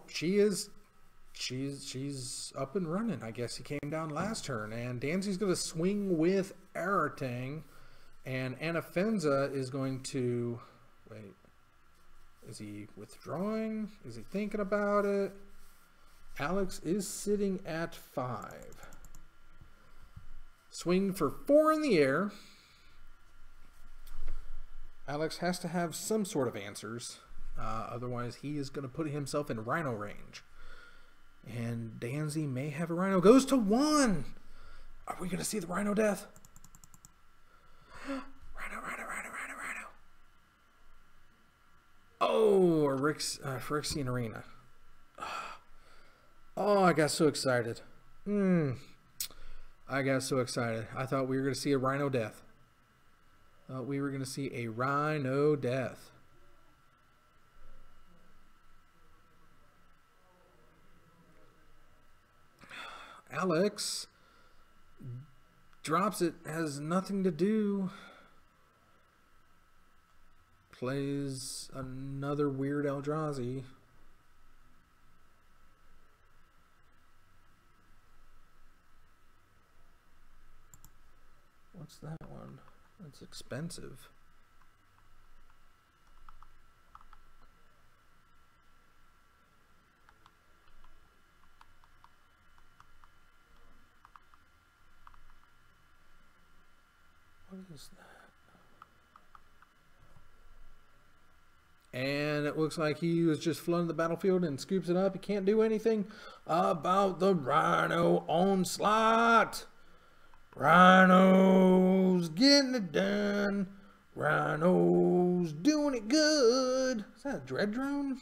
Speaker 1: she's up and running. I guess he came down last turn, and Danzy's going to swing with Aratang, and Anafenza is going to. Wait, is he withdrawing? Is he thinking about it? Alex is sitting at 5. Swing for 4 in the air. Alex has to have some sort of answers. Otherwise, he is going to put himself in rhino range. And Danzy may have a rhino. Goes to 1. Are we going to see the rhino death? Rhino. Oh, a Phyrexian Arena. Oh, I got so excited. I got so excited. I thought we were going to see a rhino death. Alex drops it, has nothing to do. Plays another weird Eldrazi. What's that one? That's expensive. What is that? And it looks like he was just flooding the battlefield and scoops it up. He can't do anything about the Rhino onslaught. Rhinos getting it done. Rhinos doing it good. Is that a Dread Drone?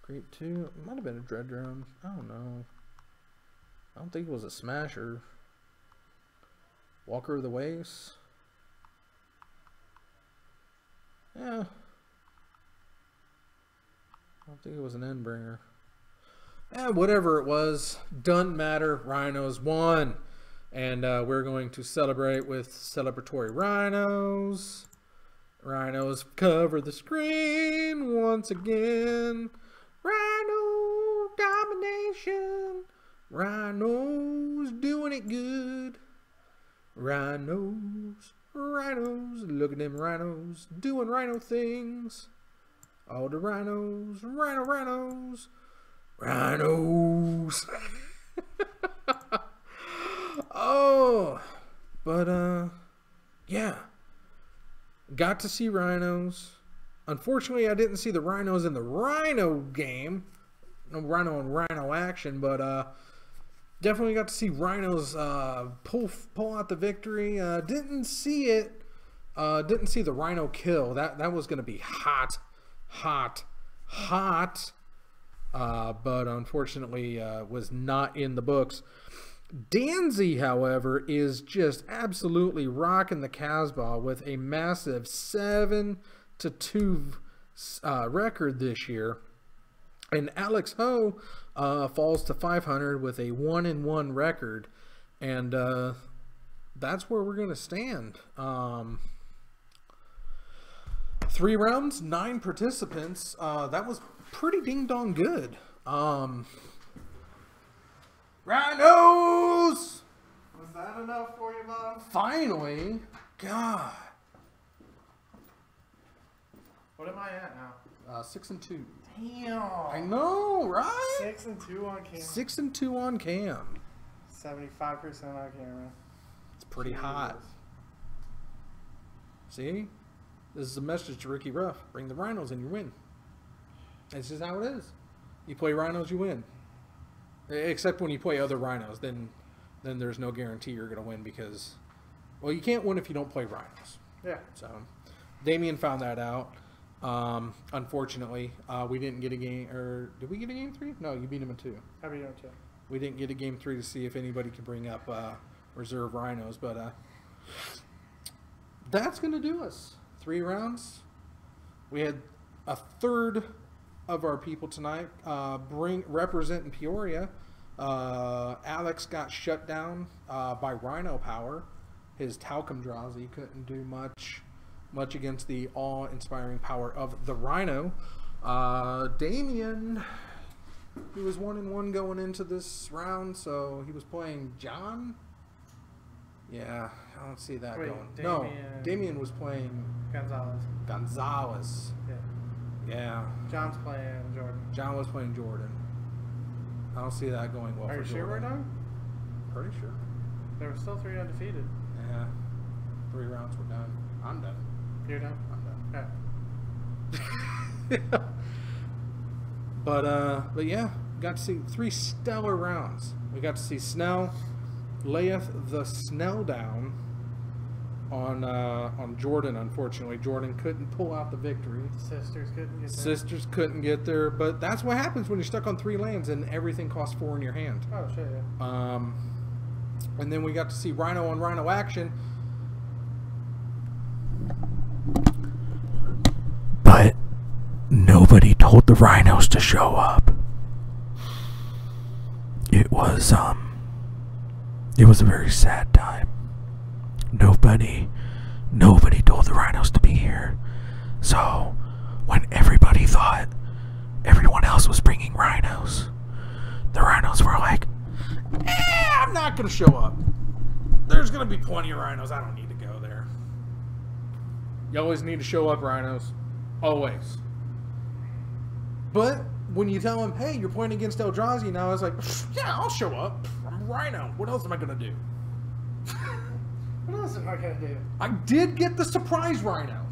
Speaker 1: Creep 2. It might have been a Dread Drone. I don't know. I don't think it was a Smasher. Walker of the Waste. Yeah. I don't think it was an Endbringer. Whatever it was, doesn't matter. Rhinos won. And we're going to celebrate with celebratory rhinos. Rhinos cover the screen once again. Rhino domination. Rhinos doing it good. Rhinos. Look at them rhinos doing rhino things. All the rhinos. Rhinos. Oh, but yeah, got to see rhinos. Unfortunately, I didn't see the rhinos in the rhino game. No rhino and rhino action, but definitely got to see rhinos pull out the victory. Didn't see it. Didn't see the rhino kill. That was going to be hot. But unfortunately was not in the books. Danzy, however, is just absolutely rocking the Casbah with a massive 7-2 record this year. And Alex Ho falls to 500 with a 1-1 record. And that's where we're going to stand. 3 rounds, 9 participants. That was pretty ding-dong good. Rhinos!
Speaker 4: Was that enough for you, Bob?
Speaker 1: Finally. God.
Speaker 4: What am I at now?
Speaker 1: 6-2.
Speaker 4: Damn.
Speaker 1: I know, right?
Speaker 4: 6-2 on camera.
Speaker 1: 6-2 on cam.
Speaker 4: 75% on camera.
Speaker 1: It's pretty hot. See? This is a message to Ricky Ruff. Bring the Rhinos and you win. That's just how it is. You play Rhinos, you win. Except when you play other Rhinos, then there's no guarantee you're going to win because, well, you can't win if you don't play Rhinos.
Speaker 4: Yeah.
Speaker 1: So, Damien found that out. Unfortunately, we didn't get a game, or did we get a game 3? No, you beat him in 2.
Speaker 4: How about you, too?
Speaker 1: We didn't get a game 3 to see if anybody could bring up reserve Rhinos, but that's going to do us. 3 rounds. We had a third of our people tonight representing Peoria. Alex got shut down by Rhino Power. His Talcum Drazi couldn't do much against the awe-inspiring power of the Rhino. Damien, he was 1-1 going into this round, so he was playing John. Yeah, I don't see that going. No, Damien was playing Gonzalez. Yeah.
Speaker 4: John's playing Jordan.
Speaker 1: John was playing Jordan. I don't see that going well.
Speaker 4: Are you sure we're done?
Speaker 1: Pretty sure.
Speaker 4: There were still 3 undefeated.
Speaker 1: Yeah. 3 rounds were done. I'm done.
Speaker 4: You're done?
Speaker 1: I'm done.
Speaker 4: Yeah.
Speaker 1: But yeah, got to see 3 stellar rounds. We got to see Snell layeth the Snell down on Jordan. Unfortunately, Jordan couldn't pull out the victory. Sisters couldn't get there, but that's what happens when you're stuck on 3 lands and everything costs 4 in your hand.
Speaker 4: Oh shit, yeah.
Speaker 1: And then we got to see Rhino on Rhino action. But nobody told the Rhinos to show up. It was a very sad time. Nobody told the Rhinos to be here. So, when everybody thought everyone else was bringing Rhinos, the Rhinos were like, I'm not going to show up. There's going to be plenty of Rhinos. I don't need to go there. You always need to show up, Rhinos. Always. But when you tell them, hey, you're playing against Eldrazi now, it's like, yeah, I'll show up. I'm a Rhino. What else am I going to do?
Speaker 4: What else am I going to do?
Speaker 1: I did get the surprise Rhino.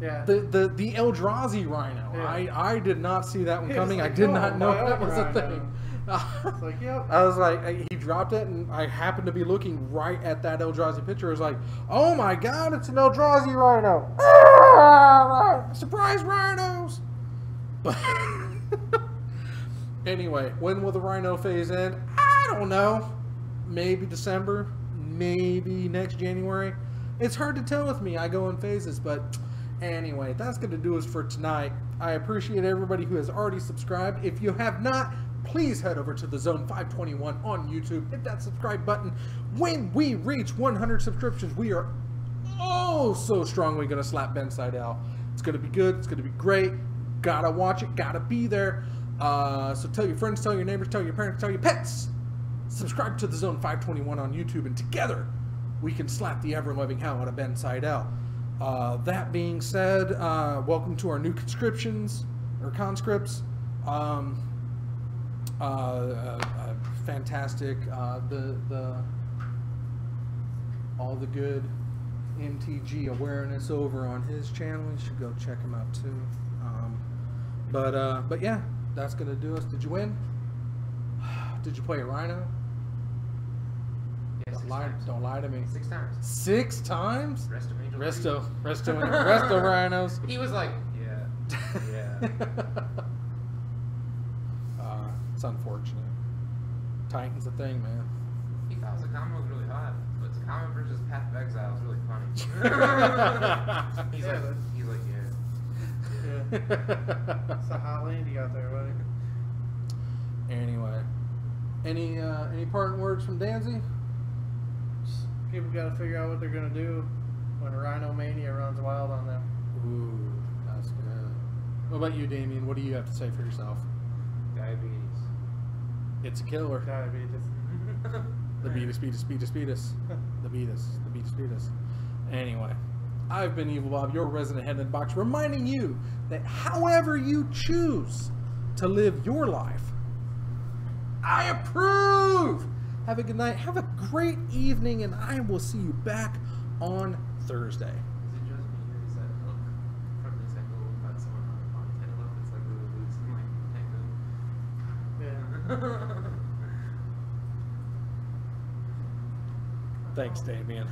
Speaker 4: Yeah.
Speaker 1: The Eldrazi Rhino. Yeah. I did not see that one coming. Like, I did not know that was a thing.
Speaker 4: It's like, yep.
Speaker 1: I was like, he dropped it, and I happened to be looking right at that Eldrazi picture. I was like, oh my god, it's an Eldrazi Rhino. Surprise Rhinos! But anyway, when will the Rhino phase end? I don't know. Maybe December. Maybe next January. It's hard to tell with me. I go in phases, but anyway, that's going to do us for tonight. I appreciate everybody who has already subscribed. If you have not, please head over to the Zone 521 on YouTube. Hit that subscribe button. When we reach 100 subscriptions, we are so strongly going to slap Ben Seidel. It's going to be good. It's going to be great. Gotta watch it. Gotta be there. So tell your friends, tell your neighbors, tell your parents, tell your pets. Subscribe to the Zone 521 on YouTube, and together we can slap the ever-loving hell out of Ben Seidel. That being said, welcome to our new conscripts. Fantastic. All the good MTG awareness over on his channel. You should go check him out too. But yeah, that's gonna do us. Did you win? Did you play a Rhino?
Speaker 2: Yeah,
Speaker 1: Don't lie to me.
Speaker 2: 6 times.
Speaker 1: 6 times?
Speaker 2: Resto
Speaker 1: Rhinos.
Speaker 2: He was like, yeah.
Speaker 1: It's unfortunate. Titan's a thing, man.
Speaker 2: He House of Common was really hot, but Common versus Path of Exile is really funny. he's like, yeah.
Speaker 4: It's a hot land you got there, buddy.
Speaker 1: Anyway, any parting words from Danzy?
Speaker 4: People got to figure out what they're gonna do when Rhino Mania runs wild on them.
Speaker 1: Ooh, that's good. What about you, Damien? What do you have to say for yourself?
Speaker 2: Diabetes.
Speaker 1: It's a killer.
Speaker 4: Diabetes.
Speaker 1: The beatus. Anyway, I've been Evil Bob, your resident head in the box, reminding you that however you choose to live your life, I approve! Have a good night, have a great evening, and I will see you back on Thursday.
Speaker 2: Is it just me or is that look from this angle about someone on a ponytail look that's like really loose and like tangled?
Speaker 4: Yeah.
Speaker 1: Thanks, Damien.